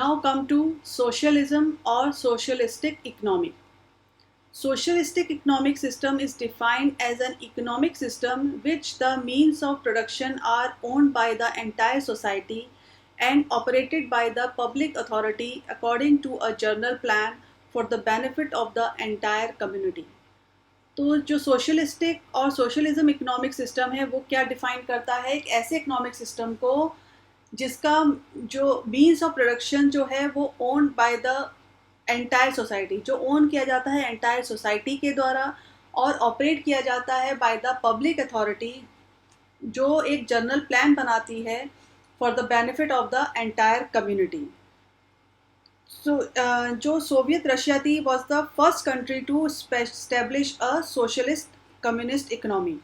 Now come to socialism or socialistic economy. Socialistic economic system is defined as an economic system which the means of production are owned by the entire society and operated by the public authority according to a general plan for the benefit of the entire community. तो जो socialistic और socialism economic system है वो क्या define करता है, एक ऐसे इकोनॉमिक सिस्टम को जिसका जो मीन्स ऑफ प्रोडक्शन जो है वो owned by the entire society, जो ओन किया जाता है एंटायर सोसाइटी के द्वारा और ऑपरेट किया जाता है बाय द पब्लिक अथॉरिटी, जो एक जनरल प्लान बनाती है for the benefit of the entire community. जो सोवियत रशिया थी was the first country to establish a socialist communist economy.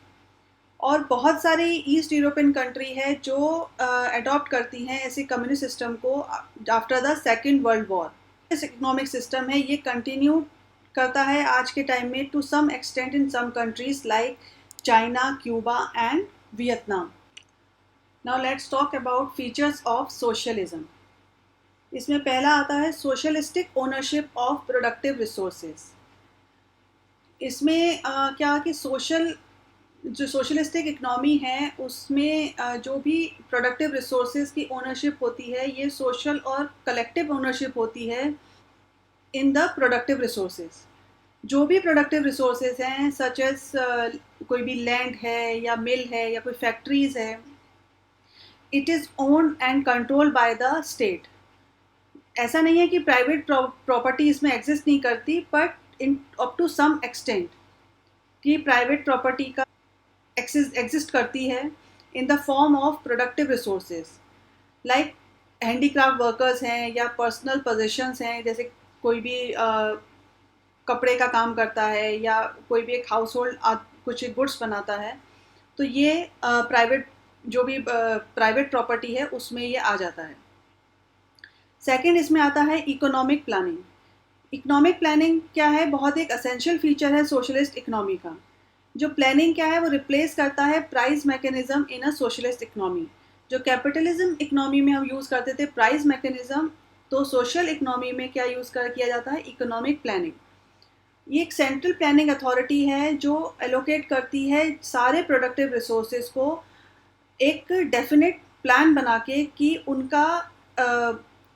और बहुत सारी ईस्ट यूरोपियन कंट्री है जो अडॉप्ट करती हैं ऐसे कम्युनिस्ट सिस्टम को after the second world war. इस इकोनॉमिक सिस्टम है ये कंटिन्यू करता है आज के टाइम में to some extent in some countries like China, Cuba and Vietnam. Now let's talk about features of socialism. इसमें पहला आता है socialistic ownership of productive resources. इसमें क्या कि जो सोशलिस्टिक इकनॉमी है उसमें जो भी प्रोडक्टिव रिसोर्सेज की ओनरशिप होती है ये सोशल और कलेक्टिव ओनरशिप होती है इन द प्रोडक्टिव रिसोर्सेज. जो भी प्रोडक्टिव रिसोर्सेज हैं सच एज कोई भी लैंड है या मिल है या कोई फैक्ट्रीज है, it is owned and controlled by the state. ऐसा नहीं है कि प्राइवेट प्रॉपर्टी इसमें एग्जिस्ट नहीं करती, but in up to some extent कि प्राइवेट प्रॉपर्टी का एग्जिस्ट करती है in the form of productive resources like handicraft workers हैं या पर्सनल पोजीशंस हैं, जैसे कोई भी कपड़े का काम करता है या कोई भी एक हाउस होल्ड कुछ गुड्स बनाता है, तो ये प्राइवेट जो भी प्राइवेट प्रॉपर्टी है उसमें ये आ जाता है. सेकेंड इसमें आता है इकोनॉमिक प्लानिंग. इकोनॉमिक प्लानिंग क्या है, बहुत एक असेंशियल फीचर है सोशलिस्ट इकोनॉमी का. जो प्लानिंग क्या है वो रिप्लेस करता है price mechanism in a socialist economy. जो कैपिटलिज्म इकोनॉमी में हम यूज़ करते थे प्राइस मैकेनिज्म, तो सोशल इकोनॉमी में क्या किया जाता है, इकोनॉमिक प्लानिंग. ये एक सेंट्रल प्लानिंग अथॉरिटी है जो एलोकेट करती है सारे प्रोडक्टिव रिसोर्सेज को एक डेफिनेट प्लान बना के कि उनका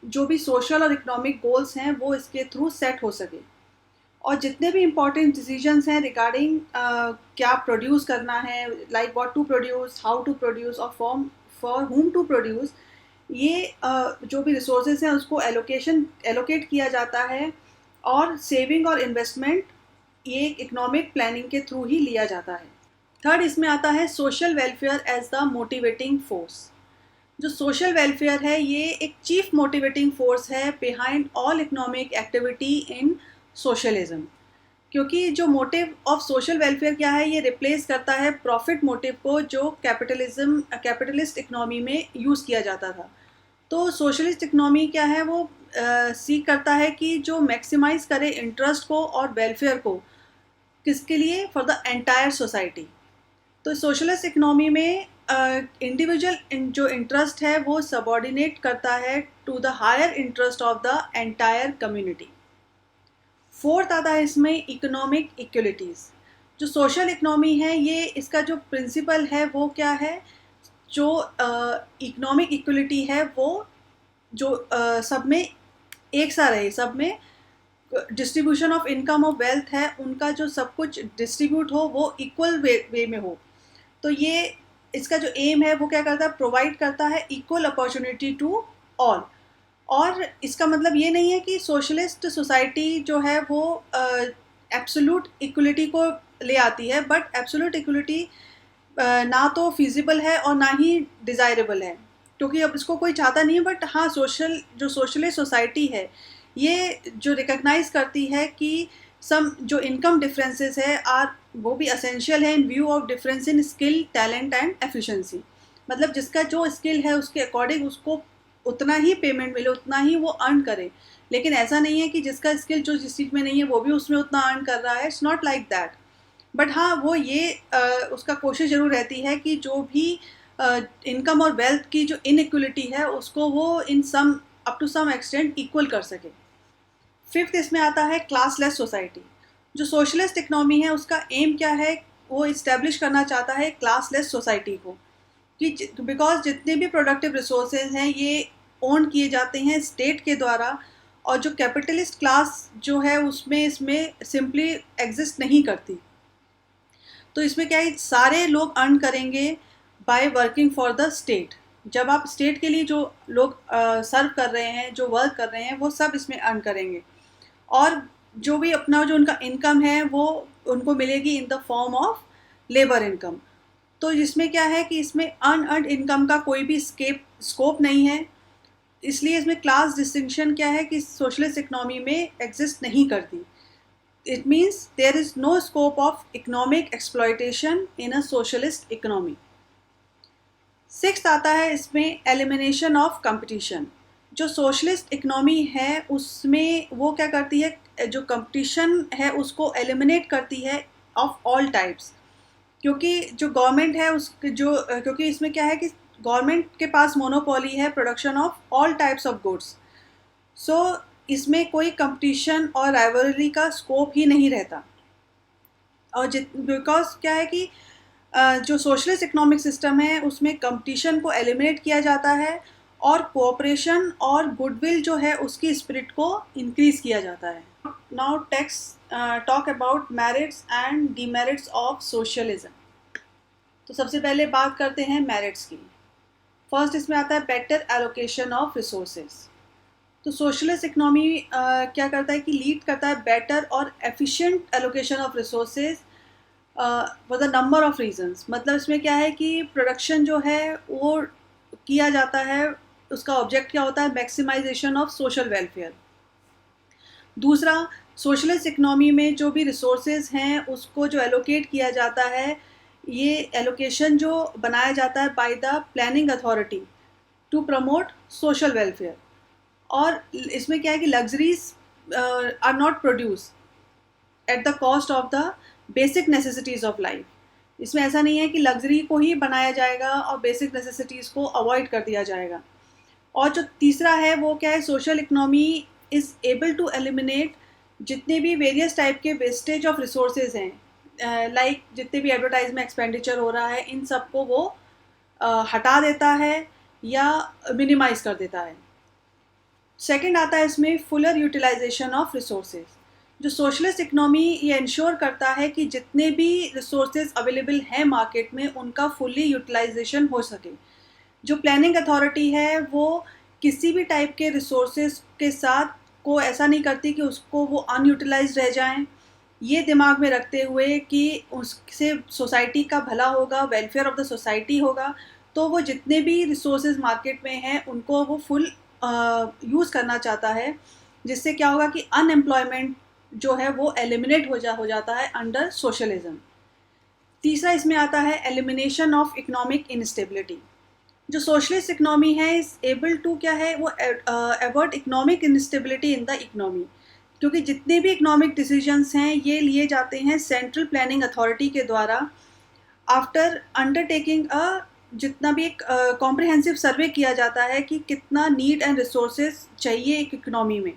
जो भी सोशल और इकोनॉमिक गोल्स हैं वो इसके थ्रू सेट हो सके. और जितने भी इम्पॉर्टेंट डिसीजंस हैं रिगार्डिंग क्या प्रोड्यूस करना है, like what to produce, how to produce और फॉर हुम टू प्रोड्यूस, ये जो भी रिसोर्सेज हैं उसको एलोकेट किया जाता है. और सेविंग और इन्वेस्टमेंट ये इकोनॉमिक प्लानिंग के थ्रू ही लिया जाता है. थर्ड इसमें आता है social welfare as the motivating force. जो सोशल वेलफेयर है ये एक चीफ मोटिवेटिंग फोर्स है behind all economic activity in socialism. क्योंकि जो मोटिव ऑफ सोशल वेलफेयर क्या है, ये रिप्लेस करता है प्रॉफिट मोटिव को जो कैपिटलिस्ट इकोनॉमी में यूज़ किया जाता था. तो सोशलिस्ट इकोनॉमी क्या है, वो सीख करता है कि जो मैक्सिमाइज करे इंटरेस्ट को और वेलफेयर को, किसके लिए, फॉर द एंटायर सोसाइटी. तो सोशलिस्ट इकोनॉमी में इंडिविजुअल जो इंटरेस्ट है वो सबॉर्डिनेट करता है to the higher interest of the entire community. Fourth आता है इसमें इकोनॉमिक इक्वलिटीज़. जो सोशल इकोनॉमी है ये इसका जो प्रिंसिपल है वो क्या है, जो इकोनॉमिक इक्वलिटी है वो जो सब में एक सा रहे, सब में distribution of income of wealth है उनका जो सब कुछ डिस्ट्रीब्यूट हो वो इक्वल वे में हो. तो ये इसका जो एम है वो क्या करता है, प्रोवाइड करता है इक्वल अपॉर्चुनिटी टू ऑल. और इसका मतलब ये नहीं है कि सोशलिस्ट सोसाइटी जो है वो एब्सोल्यूट इक्वलिटी को ले आती है, बट एब्सोल्यूट इक्वलिटी ना तो फिजिबल है और ना ही डिज़ायरेबल है, क्योंकि अब इसको कोई चाहता नहीं है. बट हाँ, जो सोशलिस्ट सोसाइटी है ये जो रिकग्नाइज करती है कि सम जो इनकम डिफरेंसेस है वो भी असेंशियल है इन view of difference in skill, talent and efficiency. मतलब जिसका जो स्किल है उसके अकॉर्डिंग उसको उतना ही पेमेंट मिले, उतना ही वो अर्न करे. लेकिन ऐसा नहीं है कि जिसका स्किल जो जिस चीज़ में नहीं है वो भी उसमें उतना अर्न कर रहा है. It's not like that. But हाँ, वो ये उसका कोशिश ज़रूर रहती है कि जो भी इनकम और वेल्थ की जो इनइक्वलिटी है उसको वो in some up to some extent equal कर सके। फिफ्थ इसमें आता है क्लासलेस सोसाइटी। जो सोशलिस्ट इकनॉमी है उसका एम क्या है, वो इस्टेब्लिश करना चाहता है क्लासलेस सोसाइटी को, कि बिकॉज जितने भी प्रोडक्टिव रिसोर्सेज हैं ये ओन किए जाते हैं स्टेट के द्वारा, और जो कैपिटलिस्ट क्लास जो है उसमें इसमें सिंपली एग्जिस्ट नहीं करती। तो इसमें क्या है, सारे लोग अर्न करेंगे by working for the state. जब आप स्टेट के लिए जो लोग सर्व कर रहे हैं, जो वर्क कर रहे हैं, वो सब इसमें अर्न करेंगे, और जो भी अपना जो उनका इनकम है वो उनको मिलेगी इन the form of labour income. तो इसमें क्या है कि इसमें अनअर्न्ड इनकम का कोई भी स्कोप नहीं है, इसलिए इसमें क्लास डिस्टिंक्शन क्या है कि सोशलिस्ट इकनॉमी में एग्जिस्ट नहीं करती। It means there is no scope of economic exploitation in a socialist economy. Sixth आता है इसमें एलिमिनेशन ऑफ कंपटीशन। जो सोशलिस्ट इकनॉमी है उसमें वो क्या करती है, जो कंपटीशन है उसको एलिमिनेट करती है ऑफ ऑल टाइप्स, क्योंकि जो गवर्नमेंट है क्योंकि इसमें क्या है कि गवर्नमेंट के पास मोनोपोली है production of all types of goods. So इसमें कोई कंपटीशन और राइवलरी का स्कोप ही नहीं रहता। और बिकॉज क्या है कि जो सोशलिस्ट इकोनॉमिक सिस्टम है उसमें कंपटीशन को एलिमिनेट किया जाता है, और कोऑपरेशन और गुडविल जो है उसकी स्पिरिट को इंक्रीज किया जाता है। Now text talk about merits and demerits of socialism. तो सबसे पहले बात करते हैं मेरिट्स की। फर्स्ट इसमें आता है बेटर एलोकेशन ऑफ रिसोर्सेज। तो सोशलिस्ट इकनॉमी क्या करता है कि लीड करता है बेटर और efficient allocation of resources for the number of reasons. मतलब इसमें क्या है कि प्रोडक्शन जो है वो किया जाता है, उसका ऑब्जेक्ट क्या होता है, मैक्सिमाइजेशन ऑफ सोशल वेलफेयर। दूसरा, सोशलिस्ट इकनॉमी में जो भी रिसोर्सेज हैं उसको जो एलोकेट किया जाता है, ये एलोकेशन जो बनाया जाता है by the planning authority to promote social welfare. और इसमें क्या है कि luxuries are not produce at the cost of the basic necessities of life. इसमें ऐसा नहीं है कि लग्जरी को ही बनाया जाएगा और बेसिक नेसेसिटीज़ को अवॉइड कर दिया जाएगा। और जो तीसरा है वो क्या है, social economy is able to eliminate जितने भी वेरियस टाइप के वेस्टेज ऑफ रिसोर्सेज हैं, लाइक जितने भी एडवर्टाइजमेंट एक्सपेंडिचर हो रहा है, इन सबको वो हटा देता है या मिनिमाइज कर देता है। सेकंड आता है इसमें फुलर यूटिलाइजेशन ऑफ रिसोर्सेज। जो सोशलिस्ट इकनॉमी ये इंश्योर करता है कि जितने भी रिसोर्सेज अवेलेबल हैं मार्केट में उनका फुली यूटिलाइजेशन हो सके। जो प्लानिंग अथॉरिटी है वो किसी भी टाइप के रिसोर्सेज के साथ को ऐसा नहीं करती कि उसको वो अनयूटिलाइज रह जाएं। ये दिमाग में रखते हुए कि उससे सोसाइटी का भला होगा, वेलफेयर ऑफ द सोसाइटी होगा, तो वो जितने भी रिसोर्सेज मार्केट में हैं उनको वो फुल यूज़ करना चाहता है, जिससे क्या होगा कि अनएम्प्लॉयमेंट जो है वो एलिमिनेट हो जाता है अंडर सोशलिज्म। तीसरा इसमें आता है एलिमिनेशन ऑफ इकोनॉमिक इनस्टेबिलिटी। जो सोशलिस्ट इकनॉमी है इज एबल टू क्या है, वो avoid economic instability in the economy, क्योंकि जितने भी इकोनॉमिक डिसीजंस हैं ये लिए जाते हैं सेंट्रल प्लानिंग अथॉरिटी के द्वारा आफ्टर अंडरटेकिंग जितना भी एक कॉम्प्रिहेंसिव सर्वे किया जाता है कि कितना नीड एंड रिसोर्सेज चाहिए एक इकनॉमी में।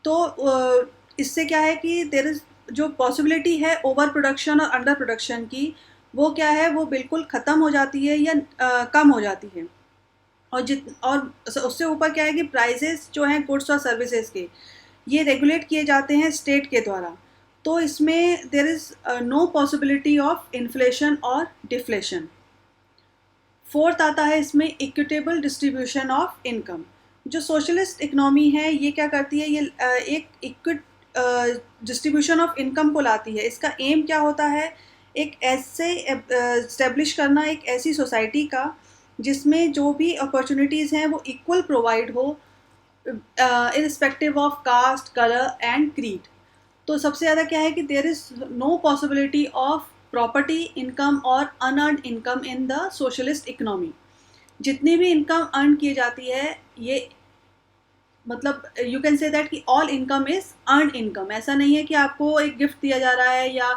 तो इससे क्या है कि देयर इज जो पॉसिबिलिटी है ओवर प्रोडक्शन और अंडर प्रोडक्शन की, वो क्या है, वो बिल्कुल ख़त्म हो जाती है या कम हो जाती है। और उससे ऊपर क्या है कि प्राइसेस जो हैं गुड्स और सर्विसेज के, ये रेगुलेट किए जाते हैं स्टेट के द्वारा। तो इसमें there is no possibility of inflation और डिफ्लेशन। फोर्थ आता है इसमें इक्विटेबल डिस्ट्रीब्यूशन ऑफ इनकम। जो सोशलिस्ट इकनॉमी है ये क्या करती है, ये एक इक्विट डिस्ट्रीब्यूशन ऑफ इनकम को लाती है। इसका एम क्या होता है, एक ऐसे इस्टेब्लिश करना एक ऐसी सोसाइटी का जिसमें जो भी अपॉर्चुनिटीज़ हैं वो इक्वल प्रोवाइड हो irrespective of caste, colour and creed. तो सबसे ज़्यादा क्या है कि there is no possibility of property income और unearned income in the socialist economy. जितनी भी इनकम अर्न की जाती है, ये मतलब यू कैन से दैट कि all income is earn income. ऐसा नहीं है कि आपको एक गिफ्ट दिया जा रहा है या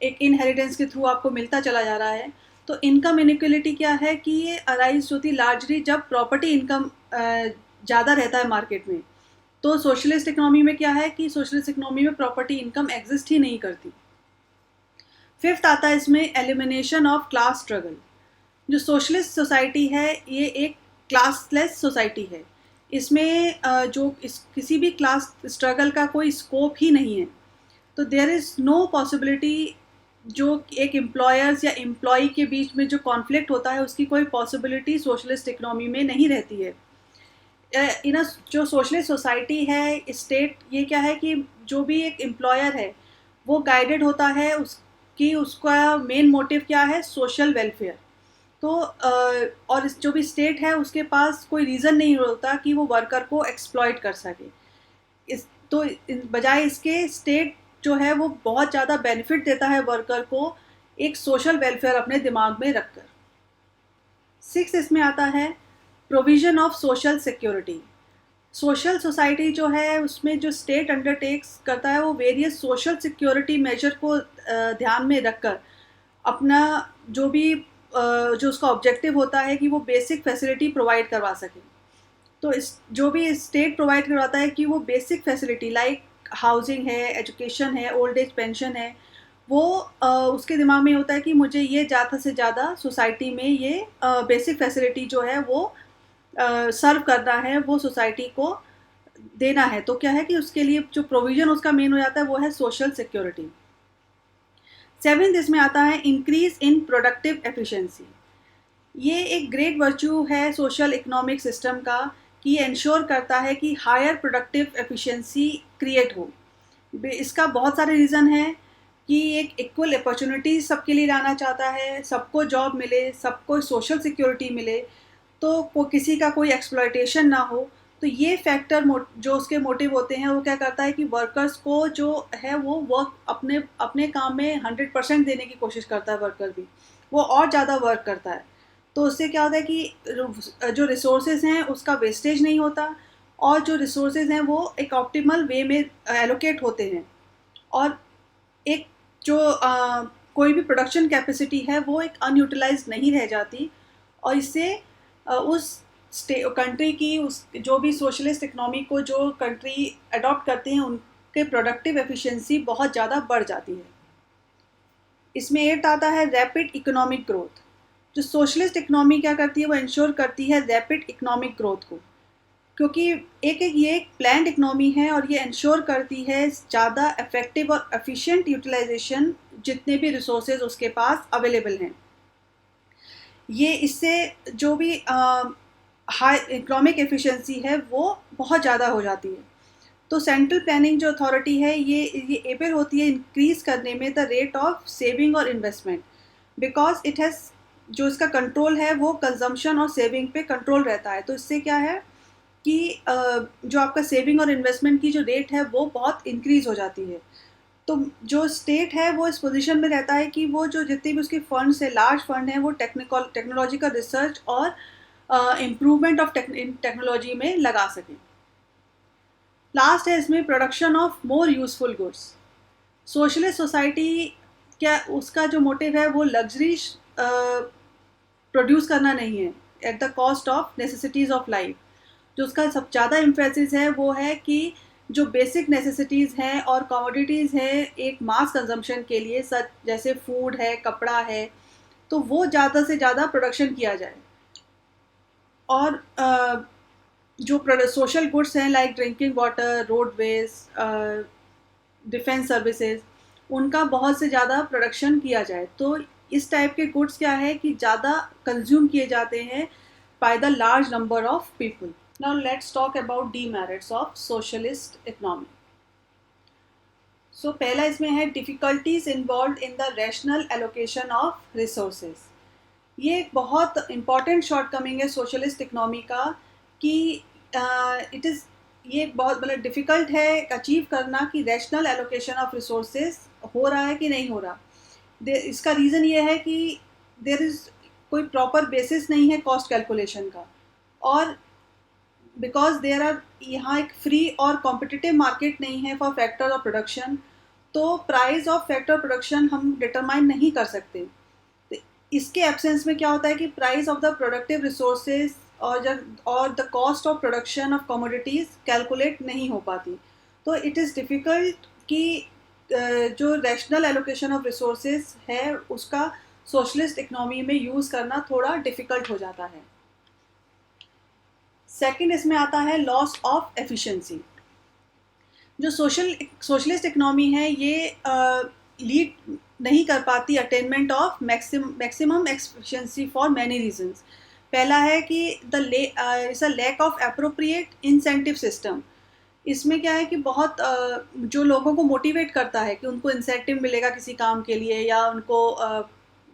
एक इनहेरिटेंस के थ्रू आपको मिलता चला जा रहा है। तो इनकम इनइक्वलिटी क्या है कि ये अराइज होती लार्जली जब प्रॉपर्टी इनकम ज़्यादा रहता है मार्केट में। तो सोशलिस्ट इकोनॉमी में क्या है कि सोशलिस्ट इकोनॉमी में प्रॉपर्टी इनकम एग्जिस्ट ही नहीं करती। फिफ्थ आता है इसमें एलिमिनेशन ऑफ क्लास स्ट्रगल। जो सोशलिस्ट सोसाइटी है ये एक क्लासलेस सोसाइटी है। इसमें किसी भी क्लास स्ट्रगल का कोई स्कोप ही नहीं है। तो देयर इज़ नो पॉसिबिलिटी, जो एक एम्प्लॉयर्स या एम्प्लॉई के बीच में जो कॉन्फ्लिक्ट होता है उसकी कोई पॉसिबिलिटी सोशलिस्ट इकोनॉमी में नहीं रहती है। इन जो सोशलिस्ट सोसाइटी है, स्टेट, ये क्या है कि जो भी एक एम्प्लॉयर है वो गाइडेड होता है उसका मेन मोटिव क्या है, सोशल वेलफेयर। तो और जो भी स्टेट है उसके पास कोई रीज़न नहीं होता कि वो वर्कर को एक्सप्लॉइट कर सके। बजाय इसके स्टेट जो है वो बहुत ज़्यादा बेनिफिट देता है वर्कर को, एक सोशल वेलफेयर अपने दिमाग में रखकर। सिक्स इसमें आता है provision of social security. Social society जो है उसमें जो स्टेट अंडरटेक्स करता है वो वेरियस सोशल सिक्योरिटी मेजर को ध्यान में रखकर अपना जो उसका ऑब्जेक्टिव होता है कि वो बेसिक फैसिलिटी प्रोवाइड करवा सके। तो जो भी स्टेट प्रोवाइड करवाता है कि वो बेसिक फैसिलिटी लाइक हाउसिंग है, एजुकेशन है, ओल्ड एज पेंशन है, वो उसके दिमाग में होता है कि मुझे ये ज़्यादा से ज़्यादा सोसाइटी में ये बेसिक फैसिलिटी जो है वो सर्व करना है, वो सोसाइटी को देना है। तो क्या है कि उसके लिए जो प्रोविज़न उसका मेन हो जाता है वो है सोशल सिक्योरिटी। सेवेंथ इसमें आता है इंक्रीज इन प्रोडक्टिव एफिशिएंसी। ये एक ग्रेट वर्च्यू है सोशल इकोनॉमिक सिस्टम का कि इंश्योर करता है कि हायर प्रोडक्टिव एफिशिएंसी क्रिएट हो। इसका बहुत सारे रीज़न हैं कि एक इक्वल अपॉर्चुनिटीज सबके लिए लाना चाहता है, सबको जॉब मिले, सबको सोशल सिक्योरिटी मिले, तो किसी का कोई एक्सप्लॉयटेशन ना हो। तो ये फैक्टर जो उसके मोटिव होते हैं वो क्या करता है कि वर्कर्स को जो है वो वर्क अपने अपने काम में 100% देने की कोशिश करता है। वर्कर भी वो और ज़्यादा वर्क करता है, तो उससे क्या होता है कि जो रिसोर्सेज हैं उसका वेस्टेज नहीं होता और जो रिसोर्सेज हैं वो एक ऑप्टिमल वे में एलोकेट होते हैं, और एक जो कोई भी प्रोडक्शन कैपेसिटी है वो एक अनयूटिलाइज्ड नहीं रह जाती। और इससे उस कंट्री की जो भी सोशलिस्ट इकनॉमी को जो कंट्री अडॉप्ट करते हैं उनके प्रोडक्टिव एफिशिएंसी बहुत ज़्यादा बढ़ जाती है। इसमें एट आता है रैपिड इकोनॉमिक ग्रोथ। जो सोशलिस्ट इकनॉमी क्या करती है वो इंश्योर करती है रैपिड इकोनॉमिक ग्रोथ को, क्योंकि ये एक प्लान्ड इकनॉमी है और ये इंश्योर करती है ज़्यादा इफेक्टिव और एफिशिएंट यूटिलाइजेशन जितने भी रिसोर्सेज उसके पास अवेलेबल हैं। ये इससे जो भी हाई इकोनॉमिक एफिशिएंसी है वो बहुत ज़्यादा हो जाती है। तो सेंट्रल प्लानिंग जो अथॉरिटी है ये एबल होती है इंक्रीज़ करने में द रेट ऑफ सेविंग और इन्वेस्टमेंट, बिकॉज इट हैज़ जो इसका कंट्रोल है वो कंजम्पशन और सेविंग पे कंट्रोल रहता है। तो इससे क्या है कि जो आपका सेविंग और इन्वेस्टमेंट की जो रेट है वो बहुत इंक्रीज़ हो जाती है। तो जो स्टेट है वो इस पोजीशन में रहता है कि वो जो जितने भी उसके फंड्स है, लार्ज फंड हैं, वो टेक्नोलॉजिकल रिसर्च और इम्प्रूवमेंट ऑफ टेक्नोलॉजी में लगा सकें। लास्ट है इसमें production of more useful goods. Socialist society क्या उसका जो मोटिव है वो लग्जरी प्रोड्यूस करना नहीं है eight the cost of necessities of life. जो उसका सब ज़्यादा एम्फेसिस है वो है कि जो बेसिक नेसेसिटीज़ हैं और कमोडिटीज़ हैं एक मास कंजम्पशन के लिए, सच जैसे फूड है, कपड़ा है, तो वो ज़्यादा से ज़्यादा प्रोडक्शन किया जाए। और जो सोशल गुड्स हैं like drinking water, roadways, defence services, उनका बहुत से ज़्यादा प्रोडक्शन किया जाए। तो इस टाइप के गुड्स क्या है कि ज़्यादा कंज्यूम किए जाते हैं by the large number of people. Now let's talk about demerits of socialist economy. So पहला इसमें है difficulties involved in the rational allocation of resources. ये एक बहुत important shortcoming है socialist economy का कि ये बहुत मतलब difficult है achieve करना कि rational allocation of resources हो रहा है कि नहीं हो रहा। इसका reason ये है कि there is कोई proper basis नहीं है cost calculation का, और बिकॉज देयर आर यहाँ एक फ्री और कॉम्पिटिटिव मार्केट नहीं है फॉर फैक्टर ऑफ प्रोडक्शन, तो प्राइस ऑफ फैक्टर प्रोडक्शन हम डिटरमाइन नहीं कर सकते। तो इसके एब्सेंस में क्या होता है कि price of the productive resources और the cost of production of commodities calculate नहीं हो पाती। तो इट इज़ डिफ़िकल्ट कि जो रैशनल एलोकेशन ऑफ रिसोर्सेज है उसका सोशलिस्ट इकनॉमी में यूज़ करना थोड़ा डिफ़िकल्ट हो जाता है। सेकंड इसमें आता है लॉस ऑफ एफिशिएंसी। जो सोशलिस्ट इकनॉमी है ये लीड नहीं कर पाती attainment of maximum efficiency for many reasons. पहला है कि it's a lack of appropriate incentive system. इसमें क्या है कि बहुत जो लोगों को मोटिवेट करता है कि उनको इंसेंटिव मिलेगा किसी काम के लिए या उनको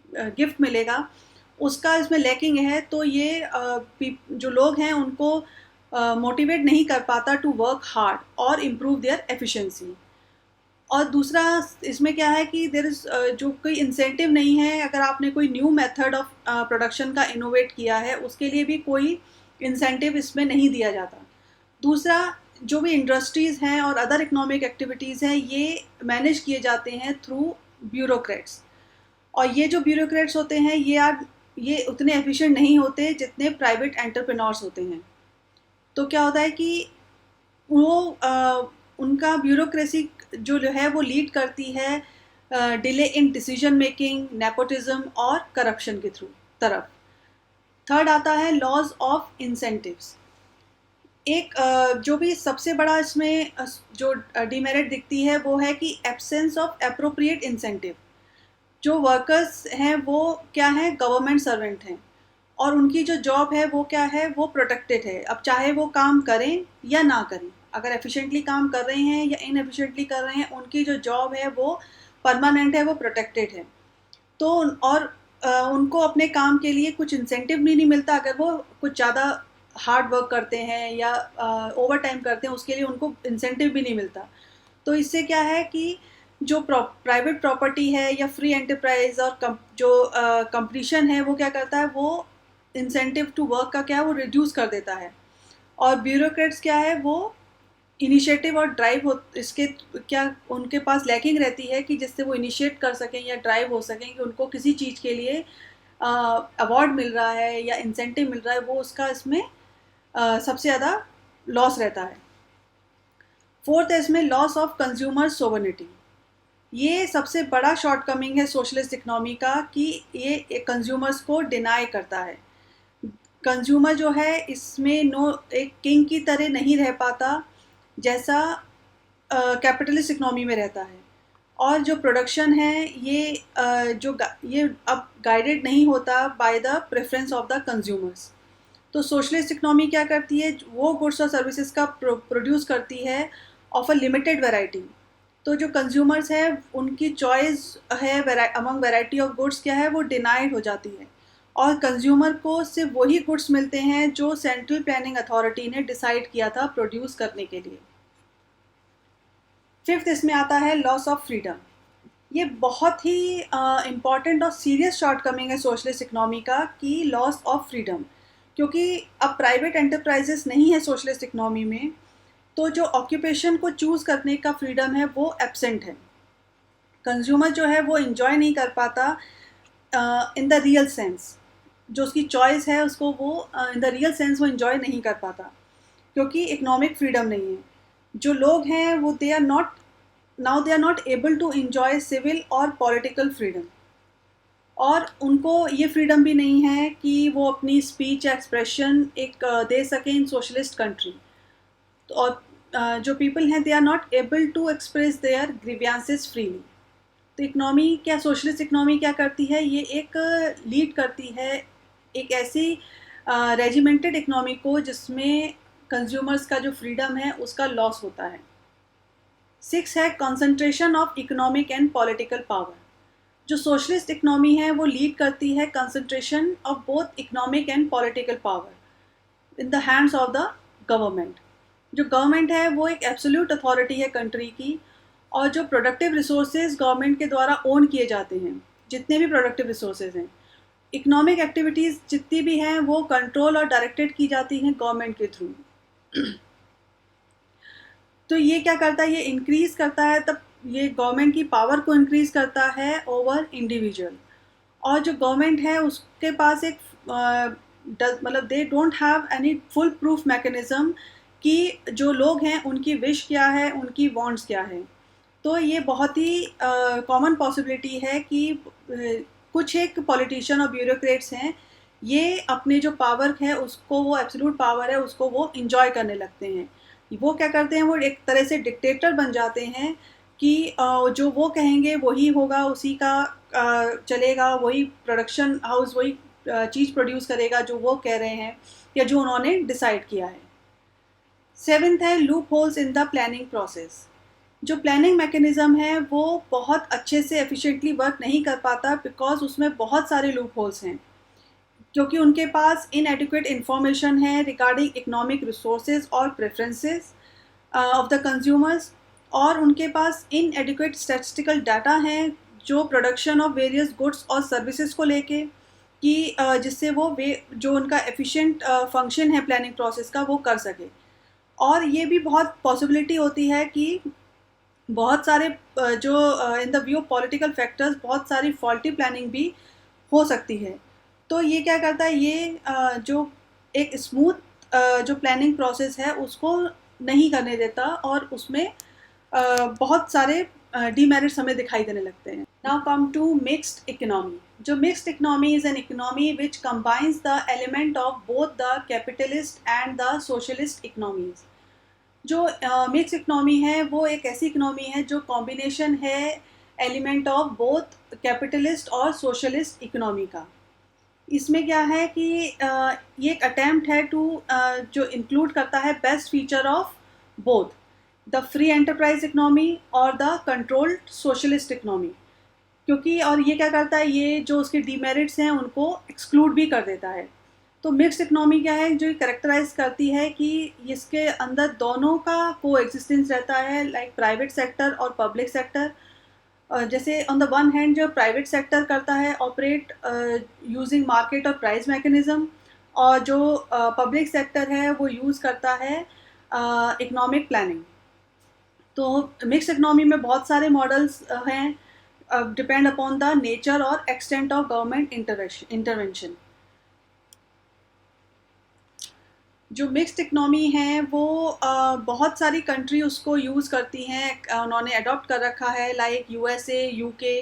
गिफ्ट मिलेगा, उसका इसमें लैकिंग है। तो ये जो लोग हैं उनको मोटिवेट नहीं कर पाता टू वर्क हार्ड और इम्प्रूव देयर एफिशिएंसी। और दूसरा इसमें क्या है कि देयर इज़ जो कोई इंसेंटिव नहीं है। अगर आपने कोई न्यू मेथड ऑफ प्रोडक्शन का इनोवेट किया है उसके लिए भी कोई इंसेंटिव इसमें नहीं दिया जाता। दूसरा, जो भी इंडस्ट्रीज़ हैं और अदर इकोनॉमिक एक्टिविटीज़ हैं ये मैनेज किए जाते हैं थ्रू ब्यूरोक्रेट्स। और ये जो ब्यूरोक्रेट्स होते हैं ये उतने एफिशिएंट नहीं होते जितने प्राइवेट एंटरप्रेन्योर्स होते हैं। तो क्या होता है कि वो उनका ब्यूरोक्रेसी जो है वो लीड करती है delay in decision making, nepotism और करप्शन के तरफ। थर्ड आता है लॉज ऑफ इंसेंटिव्स। एक जो भी सबसे बड़ा इसमें जो डिमेरिट दिखती है वो है कि एब्सेंस ऑफ एप्रोप्रिएट इंसेंटिव। जो वर्कर्स हैं वो क्या है, गवर्नमेंट सर्वेंट हैं और उनकी जो जॉब है वो क्या है, वो प्रोटेक्टेड है। अब चाहे वो काम करें या ना करें, अगर एफिशिएंटली काम कर रहे हैं या इनएफिशिएंटली कर रहे हैं, उनकी जो जॉब है वो परमानेंट है, वो प्रोटेक्टेड है। तो और उनको अपने काम के लिए कुछ इंसेंटिव भी नहीं मिलता। अगर वो कुछ ज़्यादा हार्ड वर्क करते हैं या ओवर टाइम करते हैं उसके लिए उनको इंसेंटिव भी नहीं मिलता। तो इससे क्या है कि जो प्राइवेट प्रॉपर्टी है या फ्री एंटरप्राइज और जो कंपटीशन है वो क्या करता है, वो इंसेंटिव टू वर्क का क्या है वो रिड्यूस कर देता है। और ब्यूरोक्रेट्स क्या है, वो इनिशिएटिव और ड्राइव हो इसके क्या उनके पास लैकिंग रहती है कि जिससे वो इनिशिएट कर सकें या ड्राइव हो सकें कि उनको किसी चीज़ के लिए अवार्ड मिल रहा है या इंसेंटिव मिल रहा है, वो उसका इसमें सबसे ज़्यादा लॉस रहता है। फोर्थ है इसमें लॉस ऑफ कंज्यूमर सोवरेनिटी। ये सबसे बड़ा शॉर्टकमिंग है सोशलिस्ट इकनॉमी का कि ये कंज्यूमर्स को डिनाई करता है। कंज्यूमर जो है इसमें एक किंग की तरह नहीं रह पाता जैसा कैपिटलिस्ट इकनॉमी में रहता है। और जो प्रोडक्शन है ये अब गाइडेड नहीं होता by the preference of the consumers. तो सोशलिस्ट इकनॉमी क्या करती है, वो गुड्स और सर्विसेज का प्रोड्यूस करती है ऑफ अ लिमिटेड वैरायटी। तो जो कंज्यूमर्स है उनकी चॉइस है अमंग वैरायटी ऑफ गुड्स क्या है वो डिनाइड हो जाती है और कंज्यूमर को सिर्फ वही गुड्स मिलते हैं जो सेंट्रल प्लानिंग अथॉरिटी ने डिसाइड किया था प्रोड्यूस करने के लिए। फिफ्थ इसमें आता है लॉस ऑफ फ्रीडम। ये बहुत ही इम्पॉर्टेंट और सीरियस शॉर्टकमिंग है सोशलिस्ट इकनॉमी का कि लॉस ऑफ फ्रीडम। क्योंकि अब प्राइवेट एंटरप्राइजेस नहीं है सोशलिस्ट इकनॉमी में, तो जो ऑक्यूपेशन को चूज़ करने का फ्रीडम है वो एब्सेंट है। कंज्यूमर जो है वो इन्जॉय नहीं कर पाता इन द रियल सेंस। जो उसकी चॉइस है उसको वो इन द रियल सेंस वो इन्जॉय नहीं कर पाता क्योंकि इकोनॉमिक फ्रीडम नहीं है। जो लोग हैं वो they are not able to enjoy civil और पॉलिटिकल फ्रीडम। और उनको ये फ्रीडम भी नहीं है कि वो अपनी स्पीच या एक्सप्रेशन एक दे सकें इन सोशलिस्ट कंट्री। तो और जो पीपल हैं they are not able to express their grievances freely. तो इकनॉमी क्या, सोशलिस्ट इकनॉमी क्या करती है, ये एक लीड करती है एक ऐसी रेजिमेंटेड इकनॉमी को जिसमें कंज्यूमर्स का जो फ्रीडम है उसका लॉस होता है। 6 है concentration of economic and political power. जो सोशलिस्ट इकनॉमी है वो लीड करती है concentration of both economic and political power in the hands of the government. जो गवर्नमेंट है वो एक एब्सोल्यूट अथॉरिटी है कंट्री की और जो प्रोडक्टिव रिसोर्सेज गवर्नमेंट के द्वारा ओन किए जाते हैं, जितने भी प्रोडक्टिव रिसोर्सेज हैं, इकोनॉमिक एक्टिविटीज़ जितनी भी हैं वो कंट्रोल और डायरेक्टेड की जाती हैं गवर्नमेंट के थ्रू। तो ये क्या करता है, ये इंक्रीज़ करता है, तब ये गवर्नमेंट की पावर को इंक्रीज़ करता है ओवर इंडिविजुअल। और जो गवर्नमेंट है उसके पास एक मतलब they don't have any full proof mechanism कि जो लोग हैं उनकी विश क्या है, उनकी वांट्स क्या है। तो ये बहुत ही कॉमन पॉसिबिलिटी है कि कुछ एक पॉलिटिशियन और ब्यूरोक्रेट्स हैं, ये अपने जो पावर है उसको, वो एब्सोल्यूट पावर है उसको वो इंजॉय करने लगते हैं। वो क्या करते हैं, वो एक तरह से डिक्टेटर बन जाते हैं कि जो वो कहेंगे वही होगा, उसी का चलेगा, वही प्रोडक्शन हाउस वही चीज़ प्रोड्यूस करेगा जो वो कह रहे हैं या जो उन्होंने डिसाइड किया है। सेवेंथ है loop holes in the planning process. जो प्लानिंग मैकेनिज्म है वो बहुत अच्छे से एफिशिएंटली वर्क नहीं कर पाता बिकॉज उसमें बहुत सारे लूप होल्स हैं, क्योंकि उनके पास इनएडिक्वेट इंफॉर्मेशन है रिगार्डिंग इकोनॉमिक रिसोर्सेज और प्रेफरेंसेस ऑफ द कंज्यूमर्स, और उनके पास इनएडिक्वेट स्टैटिस्टिकल डाटा हैं जो प्रोडक्शन ऑफ वेरियस गुड्स और सर्विसेज को लेके, कि जिससे वो वे जो उनका एफिशिएंट फंक्शन है प्लानिंग प्रोसेस का वो कर सके। और ये भी बहुत पॉसिबिलिटी होती है कि बहुत सारे जो in the view of political factors बहुत सारी फॉल्टी प्लानिंग भी हो सकती है। तो ये क्या करता है, ये जो एक स्मूथ जो प्लानिंग प्रोसेस है उसको नहीं करने देता और उसमें बहुत सारे डीमेरिट्स हमें दिखाई देने लगते हैं। Now come to mixed economy. जो mixed economy is an economy which combines the element of both the capitalist and the socialist economies. जो मिक्स इकनॉमी है वो एक ऐसी इकनॉमी है जो कॉम्बिनेशन है एलिमेंट ऑफ बोथ कैपिटलिस्ट और सोशलिस्ट इकनॉमी का। इसमें क्या है कि ये एक अटैम्प्ट है टू जो इंक्लूड करता है best feature of both the free enterprise economy और द कंट्रोल्ड सोशलिस्ट इकनॉमी, क्योंकि और ये क्या करता है, ये जो उसके डीमेरिट्स हैं उनको एक्सक्लूड भी कर देता है। तो मिक्स्ड इकनॉमी क्या है, जो करेक्टराइज करती है कि इसके अंदर दोनों का को एग्जिस्टेंस रहता है, लाइक प्राइवेट सेक्टर और पब्लिक सेक्टर। जैसे ऑन द वन हैंड जो प्राइवेट सेक्टर करता है ऑपरेट यूजिंग मार्केट और प्राइस मैकेनिज्म, और जो पब्लिक सेक्टर है वो यूज़ करता है इकोनॉमिक प्लानिंग। तो मिक्स्ड इकनॉमी में बहुत सारे मॉडल्स हैं, डिपेंड अपॉन द नेचर और एक्सटेंट ऑफ गवर्नमेंट इंटरवेंशन। जो मिक्स्ड इकनॉमी है वो बहुत सारी कंट्री उसको यूज़ करती हैं, उन्होंने अडॉप्ट कर रखा है, लाइक यूएसए, यूके।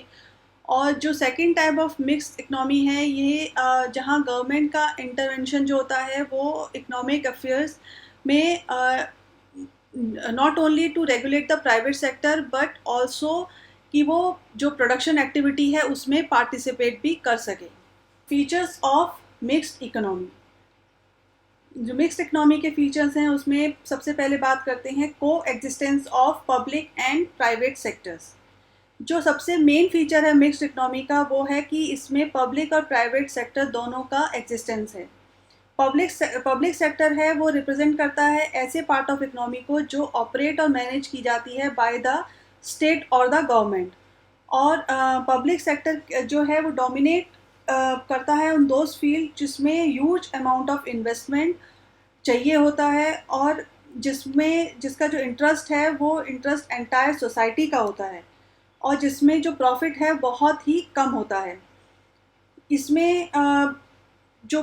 और जो second type of mixed economy है ये जहाँ गवर्नमेंट का इंटरवेंशन जो होता है वो इकोनॉमिक अफेयर्स में not only to regulate the private sector but also कि वो जो प्रोडक्शन एक्टिविटी है उसमें पार्टिसिपेट भी कर सके। Features of mixed economy. जो मिक्स्ड इकनॉमी के फीचर्स हैं उसमें सबसे पहले बात करते हैं को existence of public and private sectors. जो सबसे मेन फीचर है मिक्स्ड इकनॉमी का वो है कि इसमें पब्लिक और प्राइवेट सेक्टर दोनों का एग्जिस्टेंस है। पब्लिक सेक्टर है वो रिप्रेजेंट करता है ऐसे पार्ट ऑफ इकनॉमी को जो ऑपरेट और मैनेज की जाती है बाय द स्टेट और द गवर्नमेंट, और पब्लिक सेक्टर जो है वो डोमिनेट करता है उन दोज फील्ड जिसमें ह्यूज अमाउंट ऑफ इन्वेस्टमेंट चाहिए होता है और जिसका जो इंटरेस्ट है वो इंटरेस्ट एंटायर सोसाइटी का होता है, और जिसमें जो प्रॉफिट है बहुत ही कम होता है। इसमें जो